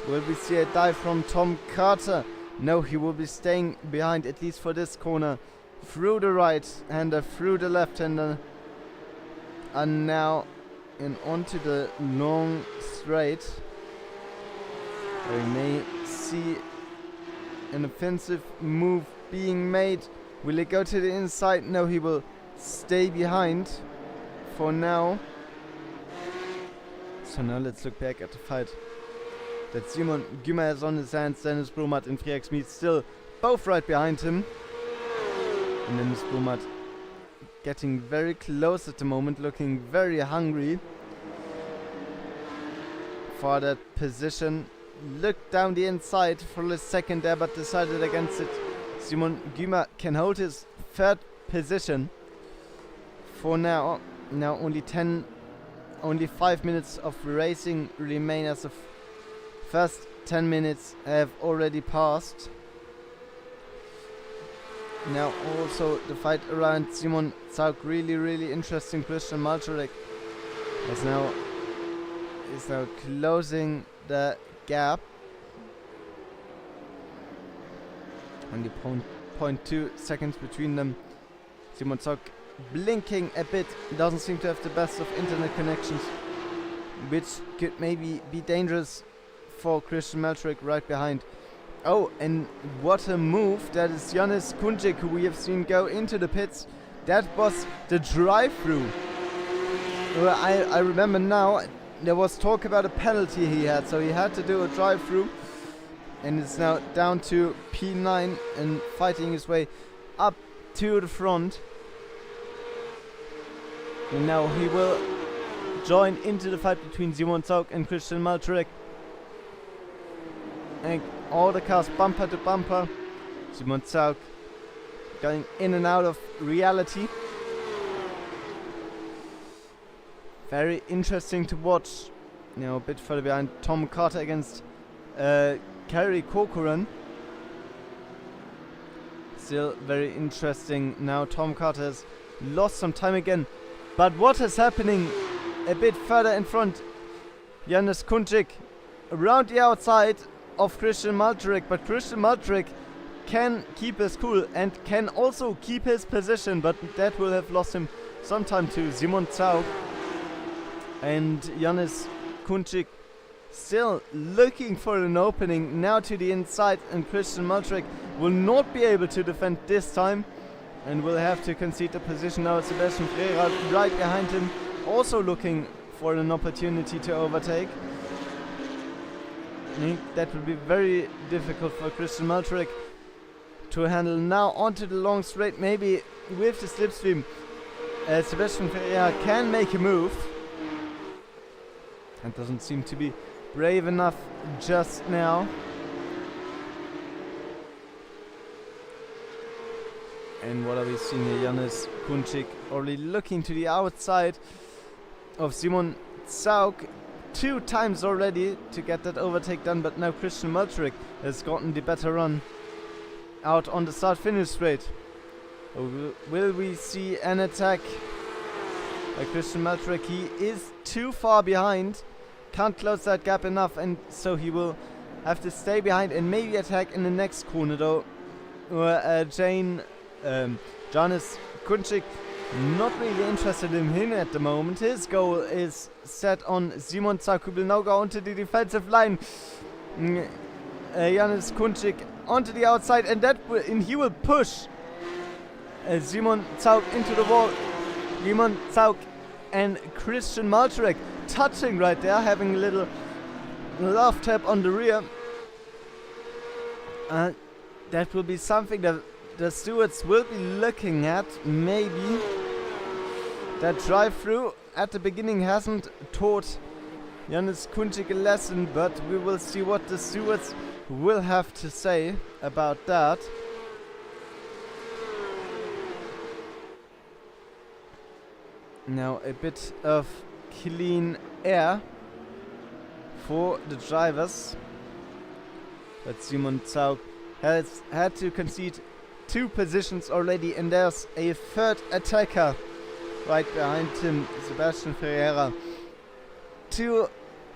Will we see a dive from Tom Carter? No, he will be staying behind, at least for this corner. Through the right-hander, through the left-hander. And now in onto the long straight. We may see an offensive move being made. Will he go to the inside? No, he will stay behind for now. So now let's look back at the fight that Simon Gümmer has on his hands. Dennis Blumert and Felix Schmid still both right behind him. And Dennis Blumert getting very close at the moment, looking very hungry for that position. Looked down the inside for a second there, but decided against it. Simon Gümmer can hold his third position for now. Now only 5 minutes of racing remain, as the first 10 minutes have already passed. Now also the fight around Simon Zaug, really interesting. Christian Malczarek is now closing the gap. Only 0.2 seconds between them. Simon Zaug blinking a bit, doesn't seem to have the best of internet connections, which could maybe be dangerous for Christian Malczarek right behind. Oh, and what a move. That is Jonas Kunjik, who we have seen go into the pits. That was the drive-through. I remember now, there was talk about a penalty he had, so he had to do a drive-through. And it's now down to P9 and fighting his way up to the front. And now he will join into the fight between Simon Zaug and Christian Maltrek. And all the cars bumper to bumper. Simon Zaug going in and out of reality. Very interesting to watch. Now a bit further behind, Tom Carter against Kari Kokkonen. Still very interesting. Now Tom Carter has lost some time again. But what is happening a bit further in front? Janis Kunčić around the outside of Christian Maltrek, but Christian Maltrek can keep his cool and can also keep his position, but that will have lost him some time to Simon Zaug. And Janis Kunčić still looking for an opening now to the inside, and Christian Maltrek will not be able to defend this time and will have to concede the position. Now Sebastian Ferreira right behind him, also looking for an opportunity to overtake. I think that will be very difficult for Christian Maltrek to handle. Now onto the long straight, maybe with the slipstream Sebastian Ferreira can make a move. And doesn't seem to be brave enough just now. And what are we seeing here? Janis Kunčić already looking to the outside of Simon Zaug 2 times already to get that overtake done, but now Christian Maltrek has gotten the better run out on the start-finish straight. Will we see an attack by Christian Maltrek? He is too far behind, can't close that gap enough, and so he will have to stay behind and maybe attack in the next corner though. Janis Kunčić not really interested in him at the moment. His goal is set on Simon Zaug, who will now go onto the defensive line. Janis Kunčić onto the outside, and he will push Simon Zaug into the wall. Simon Zaug and Christian Maltrek touching right there, having a little love tap on the rear. That will be something that the stewards will be looking at. Maybe that drive-through at the beginning hasn't taught Janis Kunčić a lesson, but we will see what the stewards will have to say about that. Now a bit of clean air for the drivers, but Simon Zaug has had to concede 2 positions already, and there's a 3rd attacker right behind him, Sebastian Ferreira. 2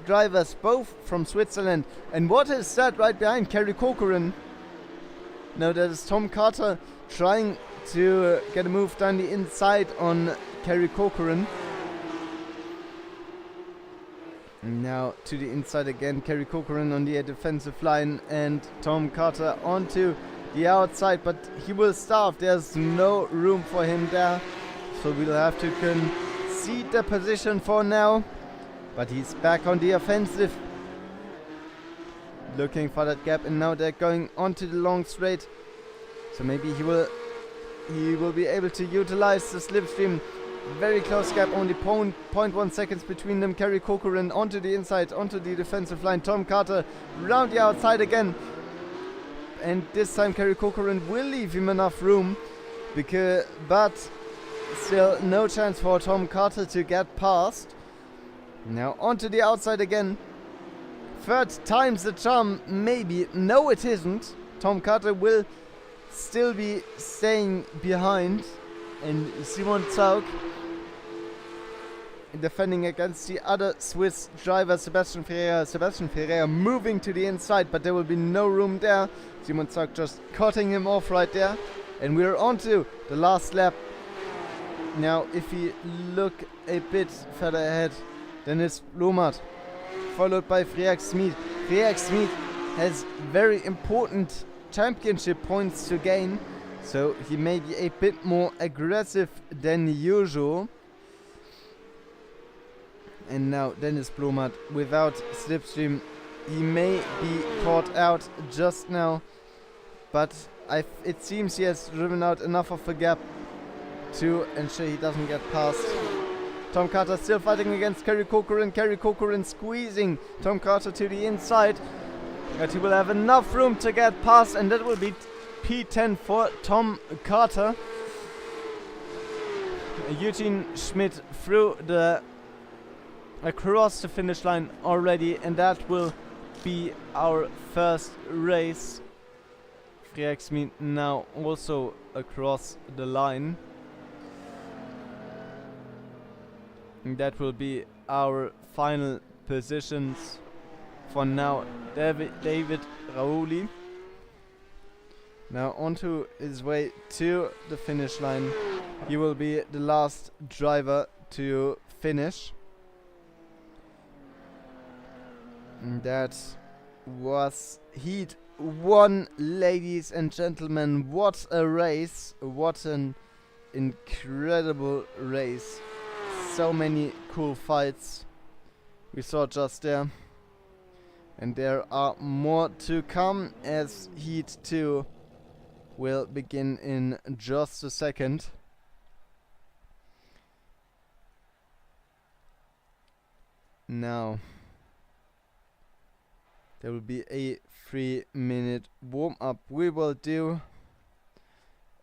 drivers, both from Switzerland. And what is that right behind Kari Kokkonen? Now that is Tom Carter trying to get a move down the inside on Kari Kokkonen. Now to the inside again, Kari Kokkonen on the defensive line, and Tom Carter onto the outside, but he will starve. There's no room for him there, so we'll have to concede the position for now. But he's back on the offensive, looking for that gap, and now they're going onto the long straight. So maybe he will be able to utilize the slipstream. Very close gap, only 0.1 seconds between them. Kari Kokkonen onto the inside, onto the defensive line. Tom Carter round the outside again. And this time Kari Kokkonen will leave him enough room, but still no chance for Tom Carter to get past. Now onto the outside again. 3rd time's the charm, maybe. No, it isn't. Tom Carter will still be staying behind, and Simon Zaug defending against the other Swiss driver, Sebastian Ferreira. Sebastian Ferreira moving to the inside, but there will be no room there. Simon Zaug just cutting him off right there. And we're on to the last lap. Now, if we look a bit further ahead, then it's Blommaert, followed by Freak Smit. Freak Smit has very important championship points to gain, so he may be a bit more aggressive than usual. And now Dennis Blommaert without slipstream. He may be caught out just now, but it seems he has driven out enough of a gap to ensure he doesn't get past Tom Carter still fighting against Kerry Corcoran. Kerry Corcoran squeezing Tom Carter to the inside. But he will have enough room to get past, and that will be P10 for Tom Carter. Eugene Schmidt through across the finish line already, and that will be our first race. Friaxmin now also across the line. And that will be our final positions for now. David Raouli now onto his way to the finish line. He will be the last driver to finish. And that was Heat 1, ladies and gentlemen. What a race, what an incredible race. So many cool fights we saw just there. And there are more to come as Heat 2 will begin in just a second. Now there will be a 3-minute warm-up. We will do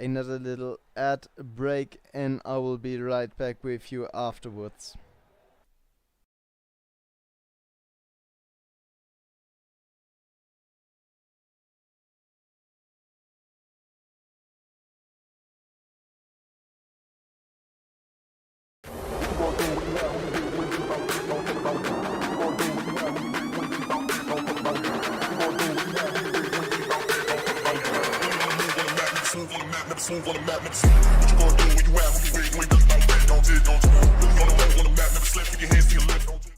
another little ad break, and I will be right back with you afterwards. Smooth on the map, never sleep. What you gonna do when you out? Who you with? You ain't really like that. Don't you? Really on the move on the map, never slept. Put your hands to your lips. Don't you?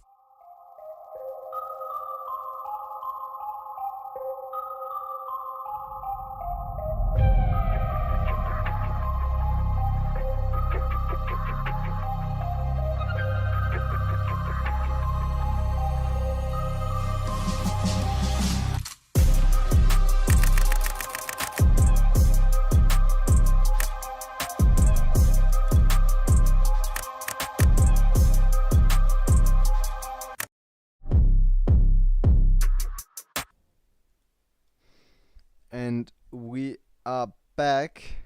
And we are back.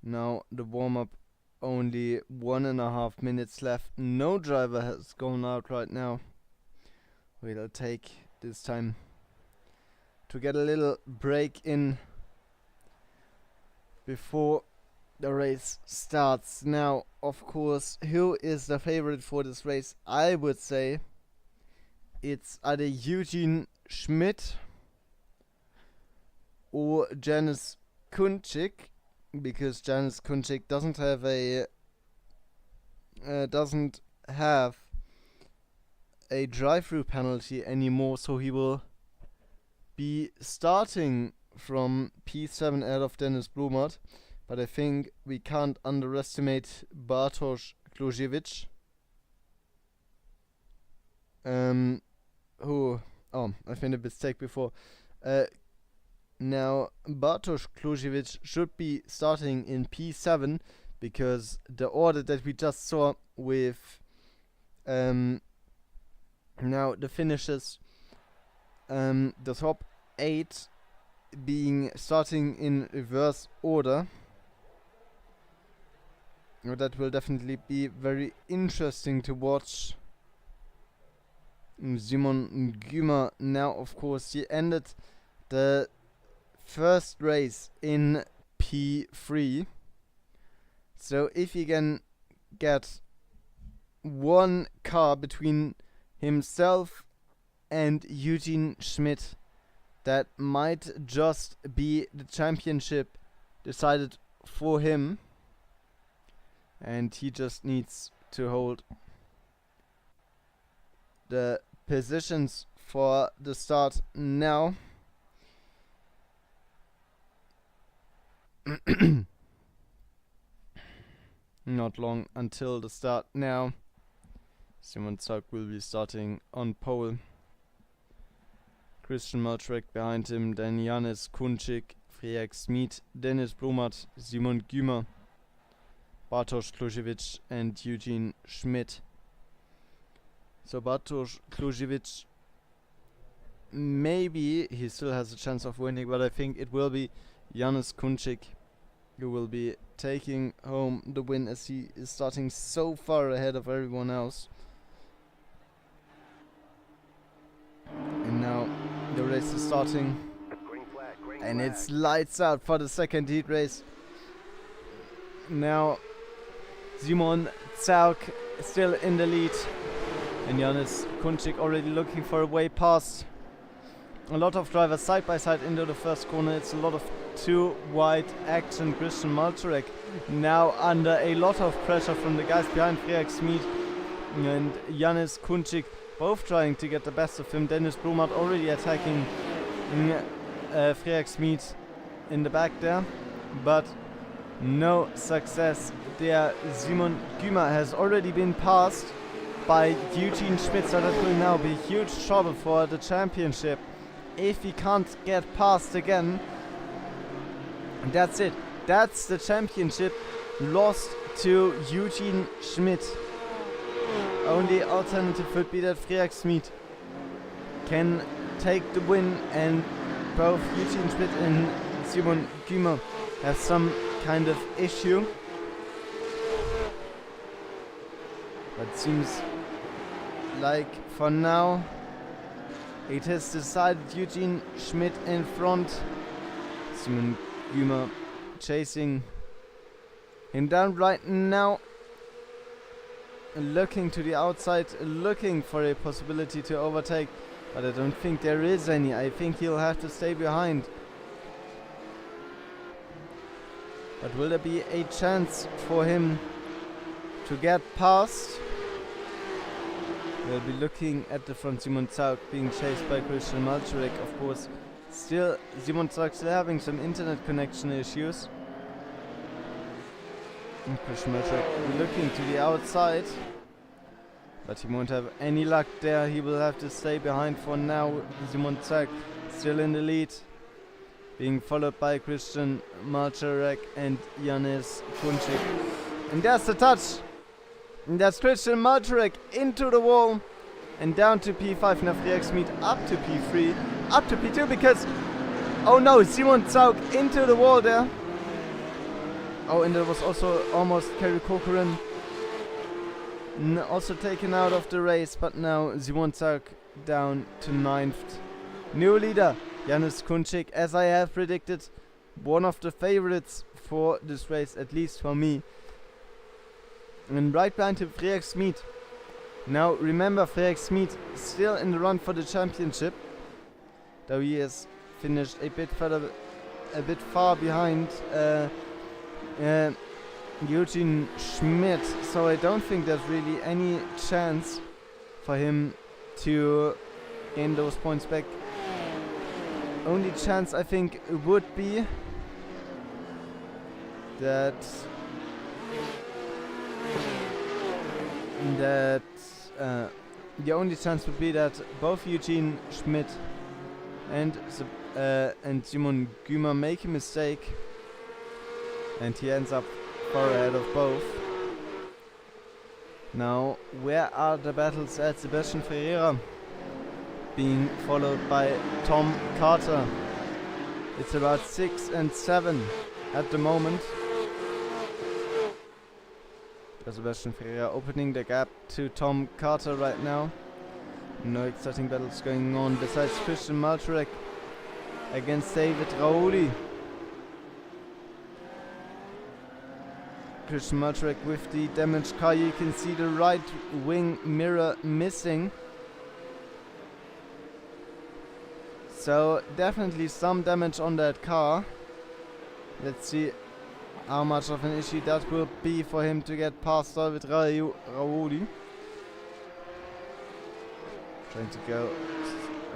Now the warm-up, only 1.5 minutes left. No driver has gone out right now. We'll take this time to get a little break in before the race starts. Now, of course, who is the favorite for this race? I would say it's either Eugene Schmidt or Janis Kunchik, because Janis Kunchik doesn't have a drive-through penalty anymore, so he will be starting from P7 out of Dennis Blumert. But I think we can't underestimate Bartosz Kluziewicz, I made a mistake before. Now, Bartosz Kluziewicz should be starting in P7, because the order that we just saw with now the finishes, the top 8 being starting in reverse order. That will definitely be very interesting to watch. Simon Gümer now, of course, he ended the first race in P3. So if he can get one car between himself and Eugene Schmidt, that might just be the championship decided for him. And he just needs to hold the positions for the start now. Not long until the start now. Simon Zog will be starting on pole. Christian Maltrek behind him, then Janis Kunchik, Friax Smith, Dennis Blumert, Simon Gümer. Bartosz Klusiewicz and Eugene Schmidt. So Bartosz Klusiewicz, maybe he still has a chance of winning, but I think it will be Janusz Kunčík who will be taking home the win, as he is starting so far ahead of everyone else. And now the race is starting, and it's lights out for the second heat race. Now Simon Zaug still in the lead, and Janusz Kunčík already looking for a way past. A lot of drivers side by side into the first corner. It's a lot of too wide action. Christian Malczarek now under a lot of pressure from the guys behind Frederik Smith and Janusz Kunčík, both trying to get the best of him. Dennis Blumhardt already attacking Frederik Smith in the back there, but no success there. Simon Gümer has already been passed by Eugene Schmidt, so that will now be huge trouble for the championship. If he can't get past again, that's it. That's the championship lost to Eugene Schmidt. Only alternative would be that Frederik Smith can take the win, and both Eugene Schmidt and Simon Gümer have some kind of issue. But it seems like for now it has decided Eugene Schmidt in front. Simon Gümer chasing him down right now, looking to the outside, looking for a possibility to overtake, but I don't think there is any. I think he'll have to stay behind. But will there be a chance for him to get past? We'll be looking at the front. Simon Zaug being chased by Christian Malczarek, of course. Still, Simon Zaug still having some internet connection issues. And Christian Malczarek looking to the outside, but he won't have any luck there. He will have to stay behind for now. Simon Zaug still in the lead, being followed by Christian Malczarek and Janusz Kunčík. And there's the touch. And that's Christian Malczarek into the wall and down to P5. Now Frederik Smith up to P3, up to P2 because, oh no, Simon Zaug into the wall there. Oh, and there was also almost Kerry Corcoran also taken out of the race, but now Simon Zaug down to 9th. New leader, Janusz Kunčík, as I have predicted, one of the favorites for this race, at least for me. And right behind him, Frederik Smith. Now remember, Frederik Smith still in the run for the championship, though he has finished a bit far behind Eugene Schmidt. So I don't think there's really any chance for him to gain those points back. Only chance I think would be that the only chance would be that both Eugene Schmidt and Simon Gümer make a mistake and he ends up far ahead of both. Now, where are the battles at? Sebastian Ferreira being followed by Tom Carter. It's about 6 and 7 at the moment. Sebastian Ferreira opening the gap to Tom Carter right now. No exciting battles going on besides Christian Malczarek against David Raouli. Christian Malczarek with the damaged car. You can see the right wing mirror missing. So definitely some damage on that car. Let's see how much of an issue that will be for him to get past David Raouli. Trying to go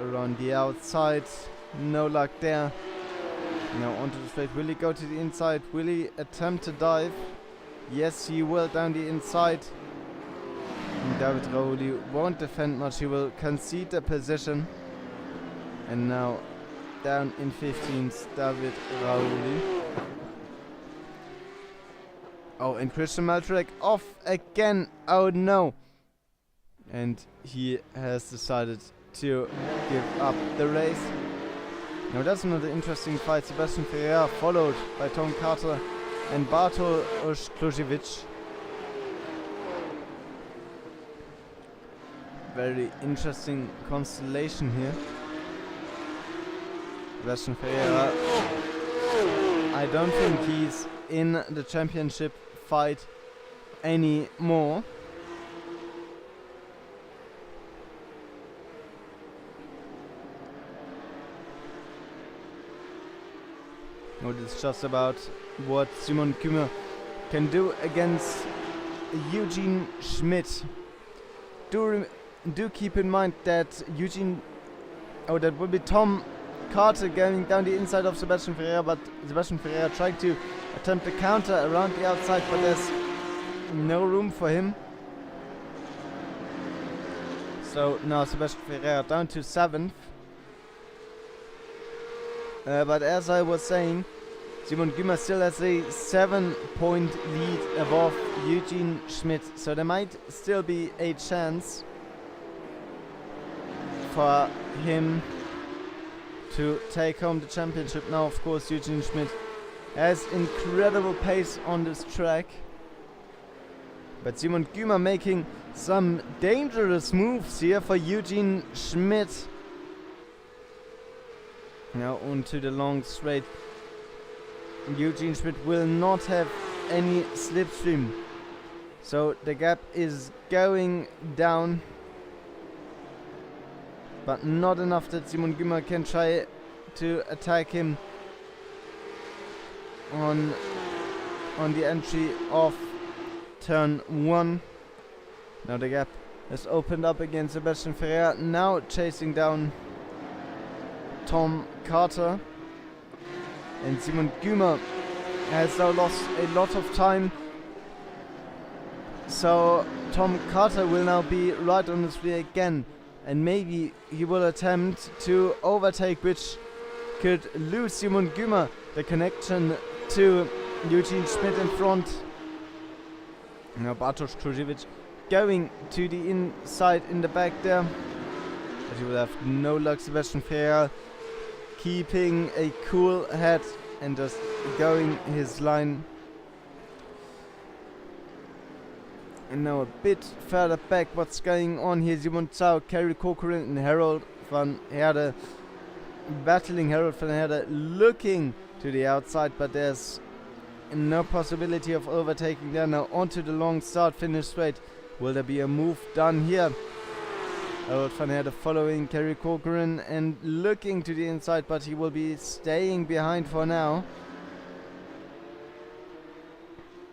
around the outside. No luck there. Now onto the straight. Will he go to the inside? Will he attempt to dive? Yes, he will down the inside. And David Raouli won't defend much. He will concede the position. And now down in 15th, David Raouli. Oh, and Christian Maltrek off again. Oh no. And he has decided to give up the race. Now that's another interesting fight. Sebastian Ferreira followed by Tom Carter and Bartosz Klusiewicz. Very interesting constellation here. Sebastian Ferreira, I don't think he's in the championship fight anymore. No, it's just about what Simon Kümer can do against Eugene Schmidt. Do keep in mind that that will be Tom Carter going down the inside of Sebastian Ferreira, but Sebastian Ferreira trying to attempt a counter around the outside, but there's no room for him. So now Sebastian Ferreira down to 7th. But as I was saying, Simon Kümer still has a 7-point lead above Eugene Schmidt, so there might still be a chance for him to take home the championship. Now, of course, Eugene Schmidt has incredible pace on this track, but Simon Kümer making some dangerous moves here for Eugene Schmidt. Now onto the long straight. Eugene Schmidt will not have any slipstream, so the gap is going down, but not enough that Simon Kümer can try to attack him on the entry of turn 1. Now the gap has opened up again. Sebastian Ferreira now chasing down Tom Carter, and Simon Kümer has now lost a lot of time, so Tom Carter will now be right on his way again, and maybe he will attempt to overtake, which could lose Simon Kümer the connection to Eugene Schmidt in front. Now Bartosz Klusiewicz going to the inside in the back there, but he will have no luck. Sebastian Ferreira keeping a cool head and just going his line. And now a bit further back, what's going on here? Simon Zau, Kerry Corcoran and Harold van Herde battling. Harold van Herde looking to the outside, but there's no possibility of overtaking there. Now onto the long start, finish straight. Will there be a move done here? Harold van Herde following Kerry Corcoran and looking to the inside, but he will be staying behind for now.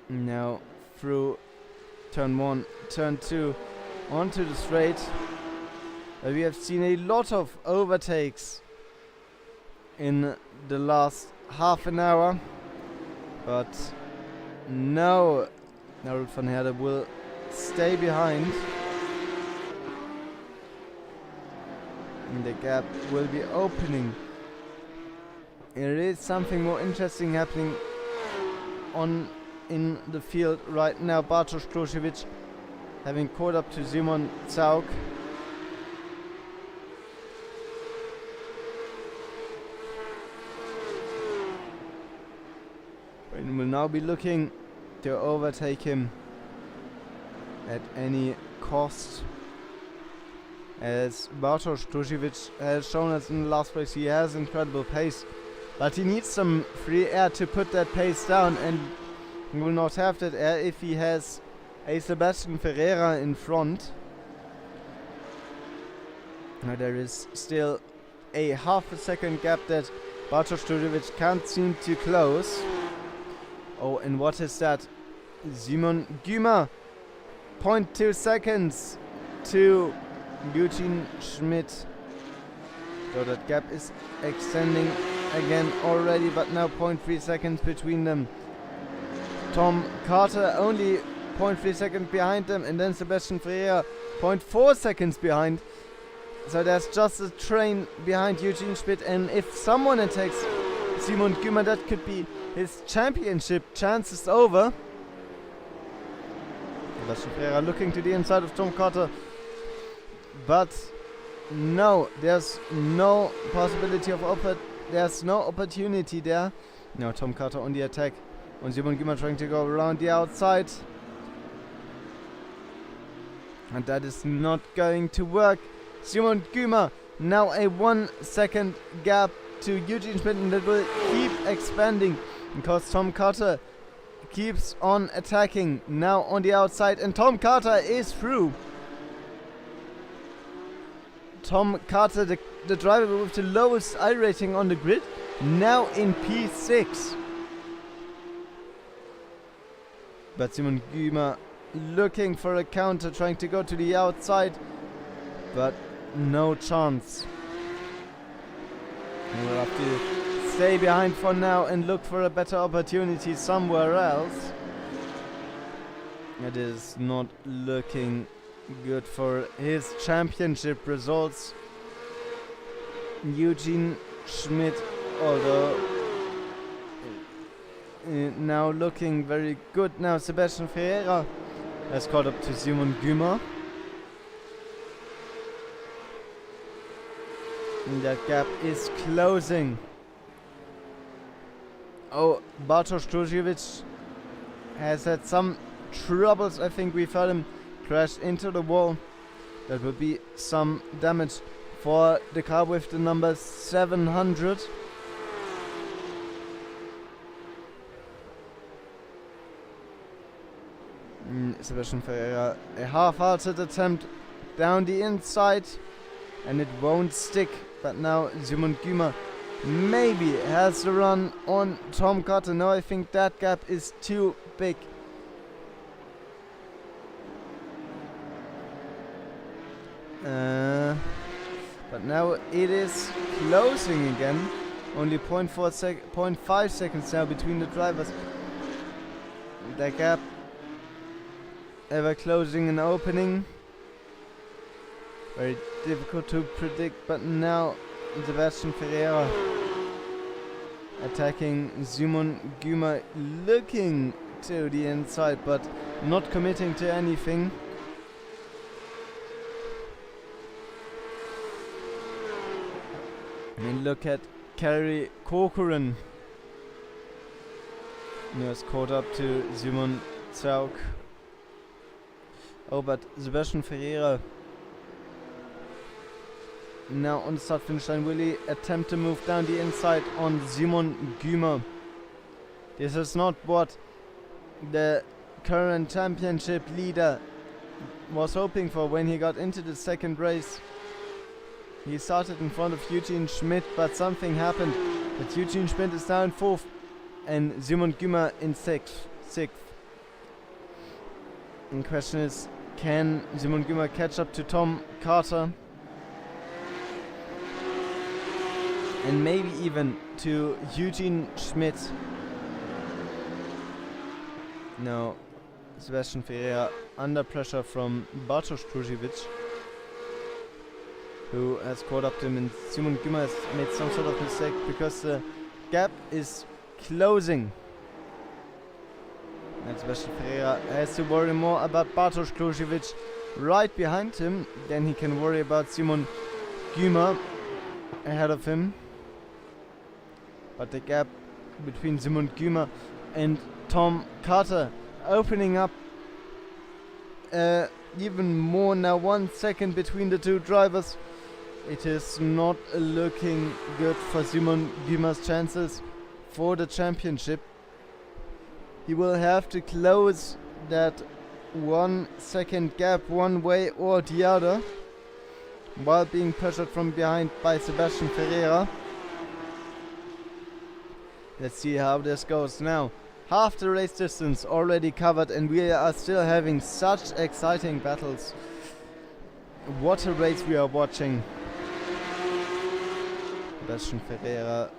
Now through turn 1, turn 2, onto the straight. We have seen a lot of overtakes in the last half an hour, but no, Harold van Herde will stay behind. And the gap will be opening. There is something more interesting happening in the field right now. Bartosz Klusiewicz having caught up to Simon Zaug. And will now be looking to overtake him at any cost, as Bartosz Klusiewicz has shown us in the last race. He has incredible pace, but he needs some free air to put that pace down, and he will not have that air if he has a Sebastian Ferreira in front. Now there is still a half a second gap that Bartosz Klusiewicz can't seem to close. Oh, and what is that? Simon Kümer, 0.2 seconds to Eugene Schmidt. So that gap is extending again already, but now 0.3 seconds between them. Tom Carter only 0.3 seconds behind them, and then Sebastian Ferreira 0.4 seconds behind. So there's just a train behind Eugene Schmidt, and if someone attacks Simon Kümer, that could be his championship chances over. Sebastian Ferreira looking to the inside of Tom Carter. But no, there's no possibility of there's no opportunity there. Now Tom Carter on the attack. And Simon Gümer trying to go around the outside. And that is not going to work. Simon Gümer now a 1 second gap to Eugene Schmidt, and that will keep expanding because Tom Carter keeps on attacking now on the outside, and Tom Carter is through. Tom Carter, the driver with the lowest I rating on the grid, now in P6. But Simon Gümer looking for a counter, trying to go to the outside, but no chance. We'll have to stay behind for now and look for a better opportunity somewhere else. It is not looking good for his championship results. Eugene Schmidt, although now looking very good now. Sebastian Ferreira has caught up to Simon Gümer. And that gap is closing. Oh, Bartosz Kruziewicz has had some troubles. I think we've heard him crash into the wall. That would be some damage for the car with the number 700. Sebastian Ferreira, a half-hearted attempt down the inside, and it won't stick. But now Simon Gümer maybe has the run on Tom Carter. No, I think that gap is too big. But now it is closing again. Only 0.5 seconds now between the drivers. The gap ever closing and opening. Very difficult to predict, but now Sebastian Ferreira attacking Simon Gümer, looking to the inside but not committing to anything. And look at Kari Kokkonen. He has caught up to Simon Zaug. Oh, but Sebastian Ferreira now on the start finish line. Will he attempt to move down the inside on Simon Gümer? This is not what the current championship leader was hoping for when he got into the second race. He started in front of Eugene Schmidt, but something happened. But Eugene Schmidt is now in 4th and Simon Gümer in 6th. And the question is, can Simon Gümer catch up to Tom Carter? And maybe even to Eugene Schmidt. No, Sebastian Ferreira under pressure from Bartosz Kruziewicz, who has caught up to him, and Simon Gümer has made some sort of mistake because the gap is closing. And Sebastian Ferreira has to worry more about Bartosz Kruziewicz right behind him than he can worry about Simon Gümer ahead of him. But the gap between Simon Gümer and Tom Carter opening up even more now. 1 second between the two drivers. It is not looking good for Simon Gümer's chances for the championship. He will have to close that 1 second gap one way or the other, while being pressured from behind by Sebastian Ferreira. Let's see how this goes now. Half the race distance already covered, and we are still having such exciting battles. What a race we are watching. Sebastian Ferreira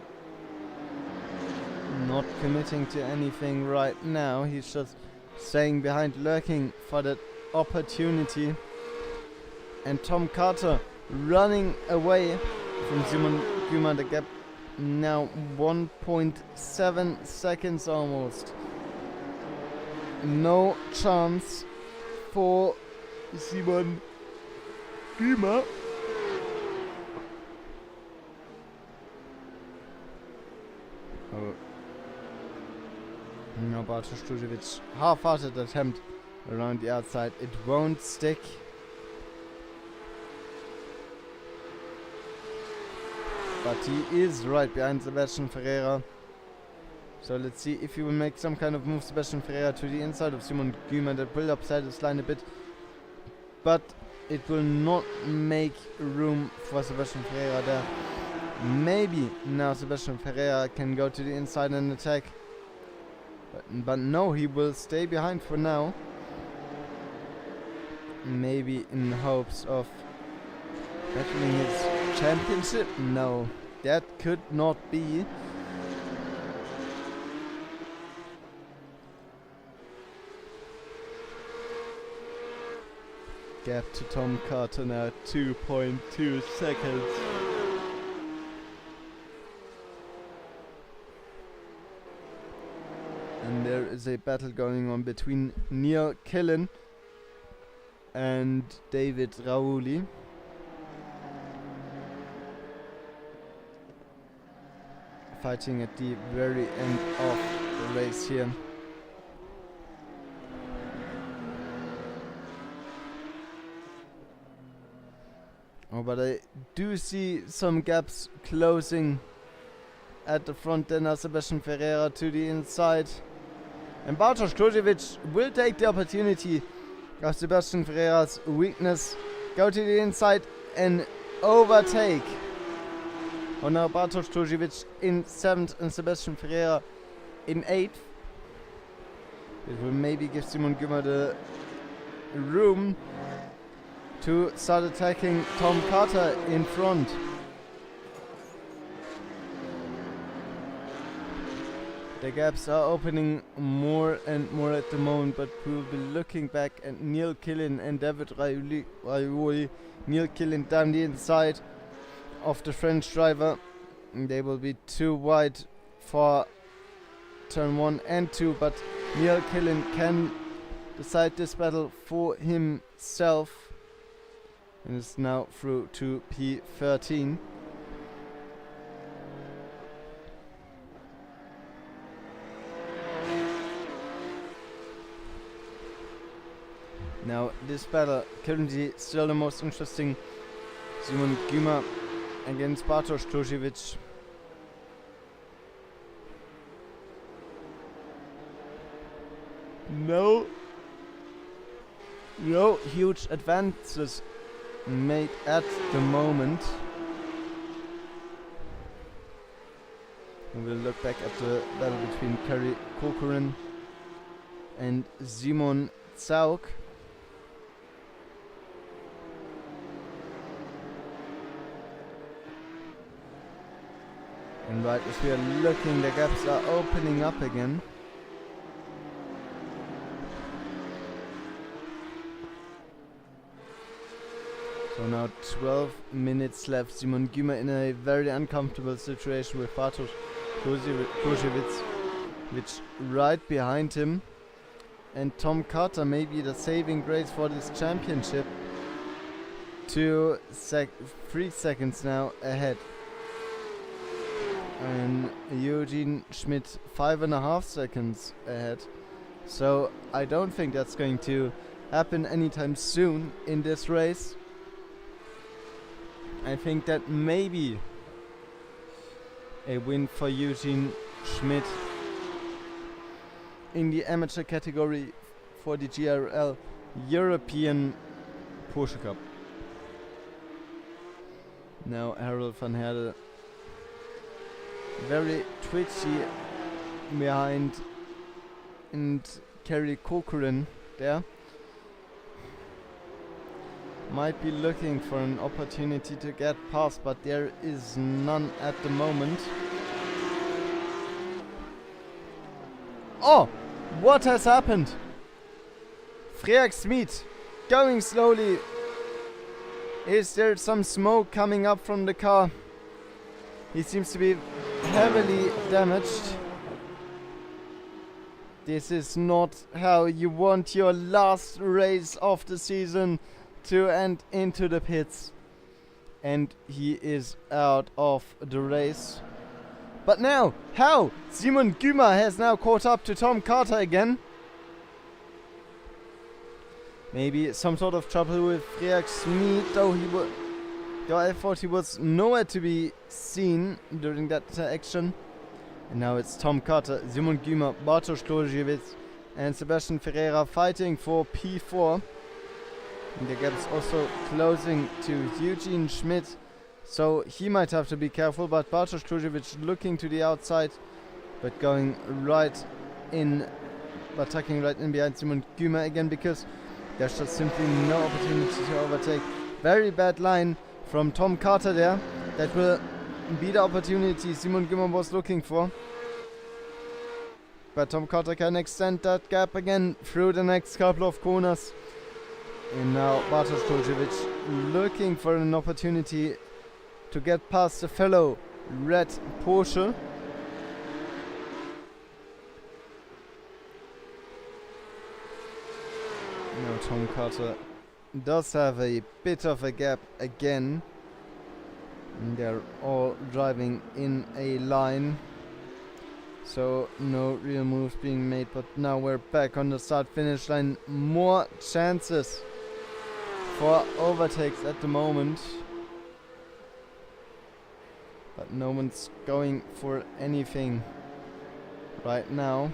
not committing to anything right now. He's just staying behind, lurking for that opportunity. And Tom Carter running away from Simon Gümer. The gap now 1.7 seconds almost. No chance for Simon Gümer. Oh. No, Bartosz Tužević half-hearted attempt around the outside. It won't stick. But he is right behind Sebastian Ferreira. So let's see if he will make some kind of move. Sebastian Ferreira to the inside of Simon Gümer. That will upset his line a bit. But it will not make room for Sebastian Ferreira there. Maybe now Sebastian Ferreira can go to the inside and attack. But no, he will stay behind for now. Maybe in hopes of battling his championship? No, that could not be. Gap to Tom Carter now, 2.2 seconds. And there is a battle going on between Neil Killen and David Raouli. Fighting at the very end of the race here. Oh, but I do see some gaps closing at the front. Then now Sebastian Ferreira to the inside. And Bartosz Tužević will take the opportunity of Sebastian Ferreira's weakness. Go to the inside and overtake. Oh, now Bartosz Tužević in 7th and Sebastian Ferreira in 8th. It will maybe give Simon Gümer the room to start attacking Tom Carter in front. The gaps are opening more and more at the moment, but we'll be looking back at Neil Killen and David Raouli. Neil Killen down the inside of the French driver. They will be too wide for turn 1 and 2, but Neil Killen can decide this battle for himself and is now through to P13. Now this battle currently still the most interesting. Simon Gümer against Bartosz Tužević. No huge advances made at the moment. And we'll look back at the battle between Kari Kokkonen and Simon Zauk. And right as we are looking, the gaps are opening up again. So now 12 minutes left. Simon Gümer in a very uncomfortable situation with Bartosz Tužević, which right behind him. And Tom Carter may be the saving grace for this championship. 3 seconds now ahead. And Eugene Schmidt 5.5 seconds ahead. So I don't think that's going to happen anytime soon in this race. I think that maybe a win for Eugene Schmidt in the amateur category for the GRL European Porsche Cup. Now Harold van Herde very twitchy behind, and Kari Kokkonen there might be looking for an opportunity to get past, but there is none at the moment. Oh, what has happened? Freak Smith going slowly. Is there some smoke coming up from the car? He seems to be heavily damaged. This is not how you want your last race of the season to end into the pits. And he is out of the race. But now, how? Simon Gümer has now caught up to Tom Carter again. Maybe some sort of trouble with Freak Smith, though I thought he was nowhere to be seen during that interaction. And now it's Tom Carter, Simon Gümer, Bartosz Kloziewicz and Sebastian Ferreira fighting for P4. And the gap is also closing to Eugene Schmidt, so he might have to be careful, but Bartosz Kloziewicz looking to the outside, but going right in, but tucking right in behind Simon Gümer again, because there's just simply no opportunity to overtake. Very bad line from Tom Carter there. That will be the opportunity Simon Gümer was looking for. But Tom Carter can extend that gap again through the next couple of corners. And now Bartosz Kloziewicz looking for an opportunity to get past the fellow red Porsche. Now Tom Carter does have a bit of a gap again. And they're all driving in a line. So no real moves being made, but now we're back on the start-finish line. More chances for overtakes at the moment. But no one's going for anything right now.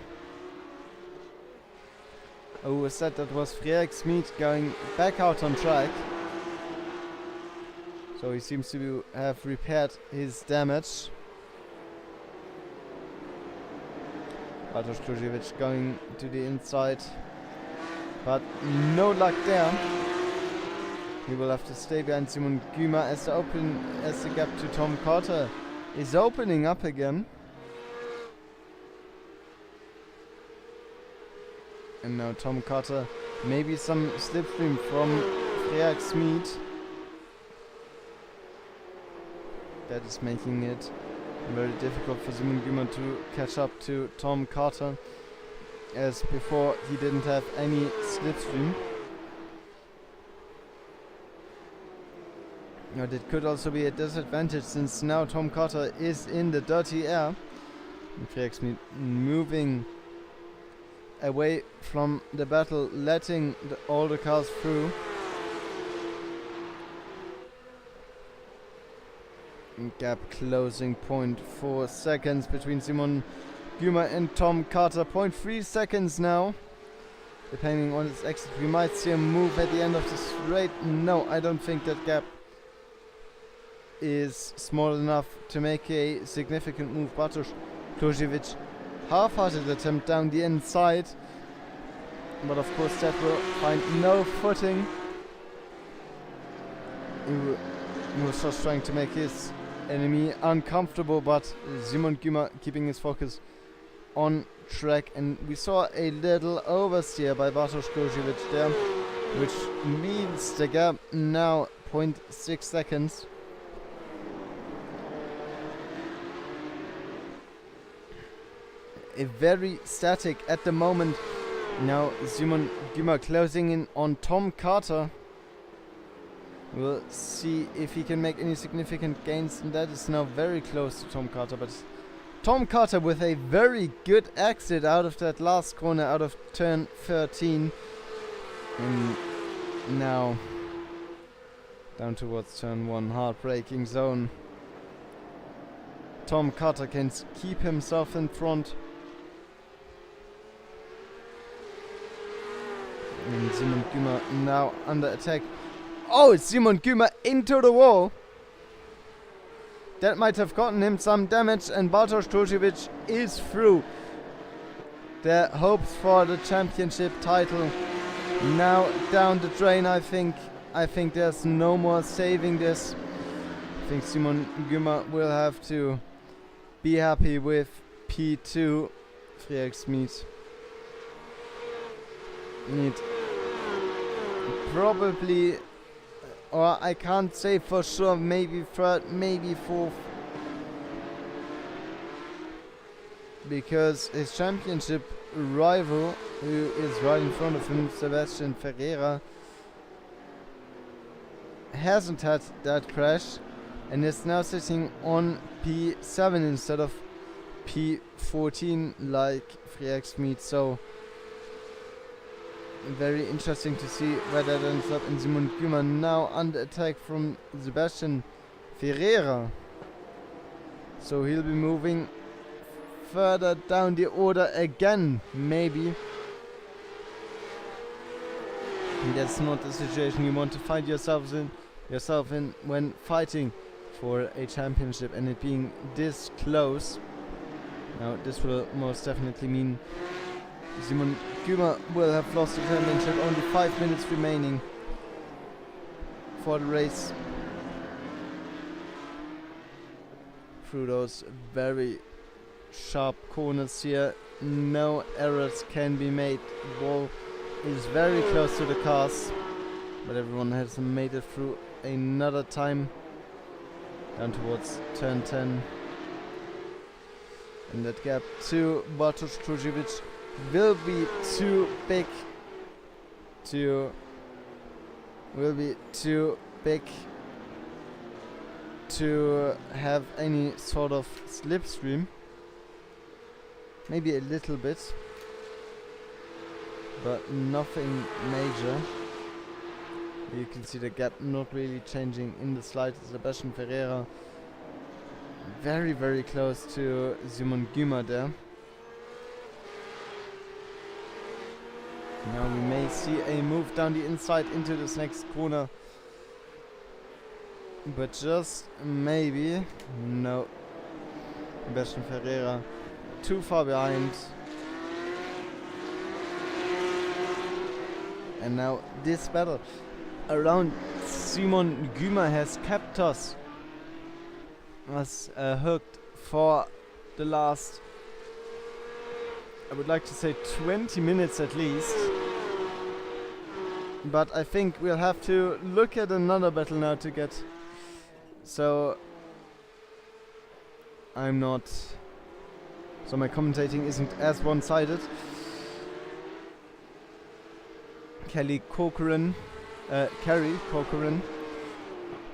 Oh, was that was Freak Smith going back out on track. So he seems to have repaired his damage. Bartosz Kloziewicz going to the inside, but no luck there. He will have to stay behind Simon Gümer as the gap to Tom Carter is opening up again. And now Tom Carter, maybe some slipstream from Freak Smith. That is making it very difficult for Simon Gümer to catch up to Tom Carter, as before he didn't have any slipstream. But it could also be a disadvantage, since now Tom Carter is in the dirty air. And Freak Smith moving away from the battle, letting all the cars through. Gap closing 0.4 seconds between Simon Gümer and Tom Carter. 0.3 seconds now. Depending on its exit, we might see a move at the end of the straight. No, I don't think that gap is small enough to make a significant move. Bartosz Kloziewicz, half-hearted attempt down the inside, but of course that will find no footing. He was just trying to make his enemy uncomfortable, but Simon Gümer keeping his focus on track, and we saw a little oversteer by Bartosz Kloziewicz there, which means the gap now 0.6 seconds. A very static at the moment. Now Simon Gümer closing in on Tom Carter. We'll see if he can make any significant gains, and that is now very close to Tom Carter. But Tom Carter with a very good exit out of that last corner, out of turn 13. And now down towards turn 1, heartbreaking zone. Tom Carter can keep himself in front. And Simon Gümer now under attack. Oh, Simon Gümer into the wall. That might have gotten him some damage, and Bartosz Kloziewicz is through. Their hopes for the championship title now down the drain, I think. I think there's no more saving this. I think Simon Gümer will have to be happy with P2. Freak Smith need probably, or I can't say for sure, maybe third, maybe fourth, because his championship rival, who is right in front of him, Sebastian Ferreira, hasn't had that crash and is now sitting on P7 instead of P14 like Friak Smith. So very interesting to see where that ends up. And Simon Gümer now under attack from Sebastian Ferreira. So he'll be moving further down the order again, maybe. And that's not the situation you want to find yourself in when fighting for a championship and it being this close. Now this will most definitely mean Simon Gümer will have lost the championship. Only 5 minutes remaining for the race. Through those very sharp corners here, no errors can be made. The ball is very close to the cars, but everyone has made it through another time down towards turn 10. And that gap to Bartosz Kluziewicz will be too big to have any sort of slipstream. Maybe a little bit, but nothing major. You can see the gap not really changing in the slightest. Sebastian Ferreira very, very close to Simon Gümer there. Now we may see a move down the inside into this next corner, but just maybe. No, Sebastian Ferreira too far behind. And now this battle around Simon Gümer has kept us hooked for the last, I would like to say 20 minutes at least. But I think we'll have to look at another battle now to get. So my commentating isn't as one-sided. Kerry Corcoran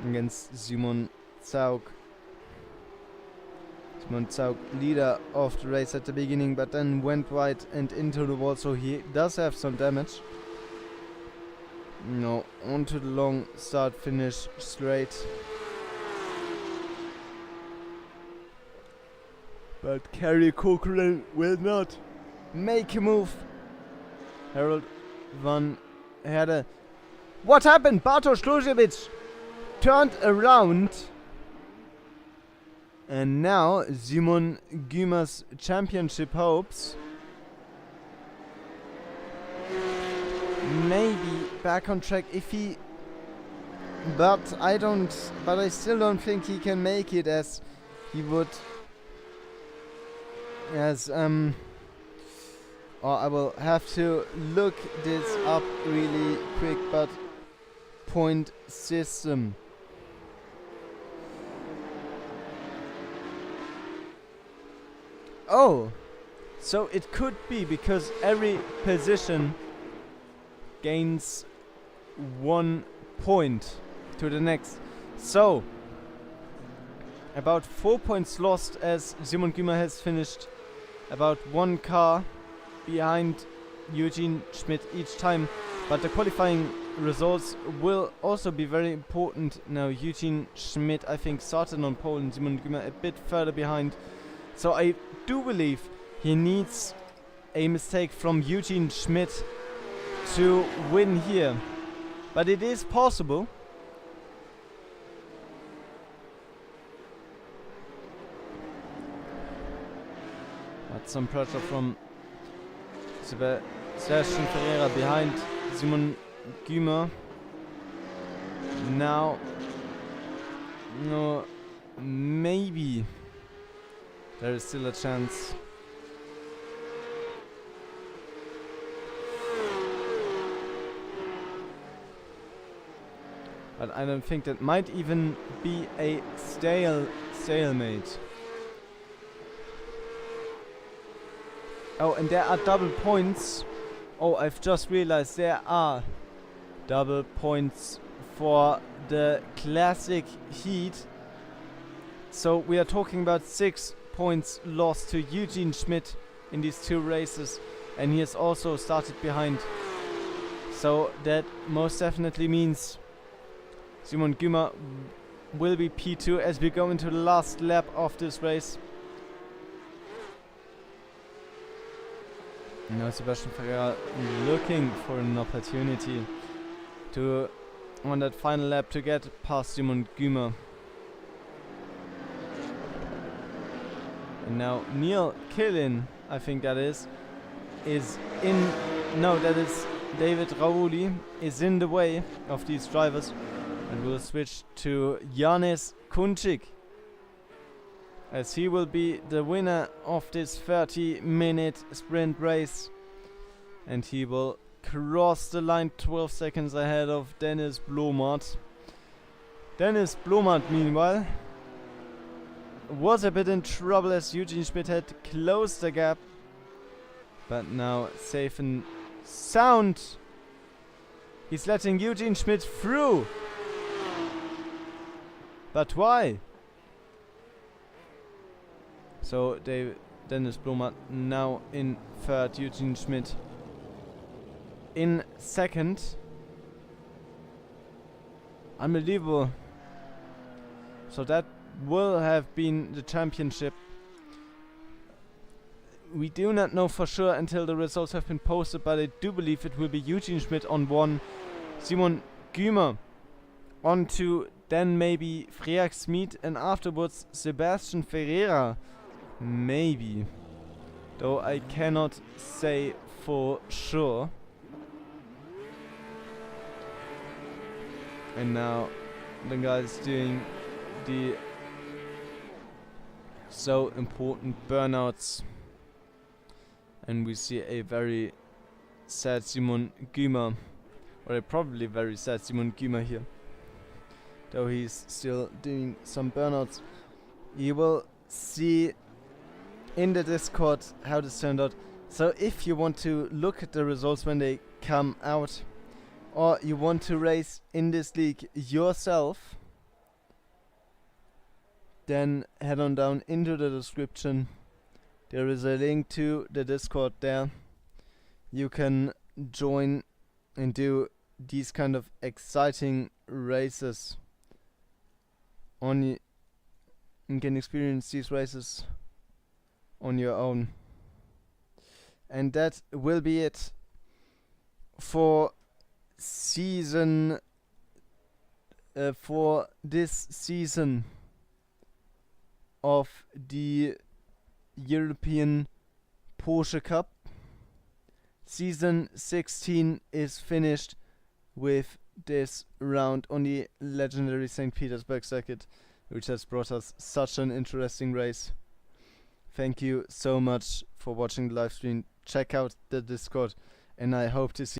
against Simon Zaug. Simon Zaug, leader of the race at the beginning, but then went wide and into the wall, so he does have some damage. No, onto the long start finish straight. But Kerry Corcoran will not make a move. Harold van Herde. What happened? Bartosz Kluziewicz turned around. And now Simon Gümer's championship hopes maybe back on track if he, but I still don't think he can make it as he would, or I will have to look this up really quick, but point system. Oh, so it could be because every position gains 1 point to the next. So, about 4 points lost as Simon Gümer has finished about 1 car behind Eugene Schmidt each time. But the qualifying results will also be very important. Now Eugene Schmidt, I think, started on pole and Simon Gümer a bit further behind. So I do believe he needs a mistake from Eugene Schmidt to win here. But it is possible. But some pressure from Sebastian Ferreira behind Simon Gümer. Now, no, maybe there is still a chance. But I don't think that might even be a stalemate. Oh, and there are double points. Oh, I've just realized there are double points for the classic heat. So we are talking about 6 points lost to Eugene Schmidt in these 2 races, and he has also started behind. So that most definitely means Simon Gümer will be P2 as we go into the last lap of this race. Now Sebastian Ferreira looking for an opportunity to, on that final lap, to get past Simon Gümer. And now Neil Killin, I think that is in... No, that is David Raouli, is in the way of these drivers. And we'll switch to Janis Kunčík, as he will be the winner of this 30-minute sprint race. And he will cross the line 12 seconds ahead of Dennis Blomart. Dennis Blomart, meanwhile, was a bit in trouble as Eugene Schmidt had closed the gap. But now safe and sound. He's letting Eugene Schmidt through. But why? So Dennis Blomart now in third, Eugene Schmidt in second. Unbelievable. So that will have been the championship. We do not know for sure until the results have been posted, but I do believe it will be Eugene Schmidt on 1, Simon Gümer on 2, then maybe Freak Smith, and afterwards Sebastian Ferreira. Maybe. Though I cannot say for sure. And now the guys doing the so important burnouts. And we see a very sad Simon Gümer, or a probably very sad Simon Gümer here. Though he's still doing some burnouts. You will see in the Discord how this turned out. So if you want to look at the results when they come out, or you want to race in this league yourself, then head on down into the description. There is a link to the Discord there. You can join and do these kind of exciting races. You can experience these races on your own. And that will be it for season for this season of the European Porsche Cup. Season 16 is finished with this round on the legendary St Petersburg circuit, which has brought us such an interesting race. Thank you so much for watching the live stream. Check out the Discord, and I hope to see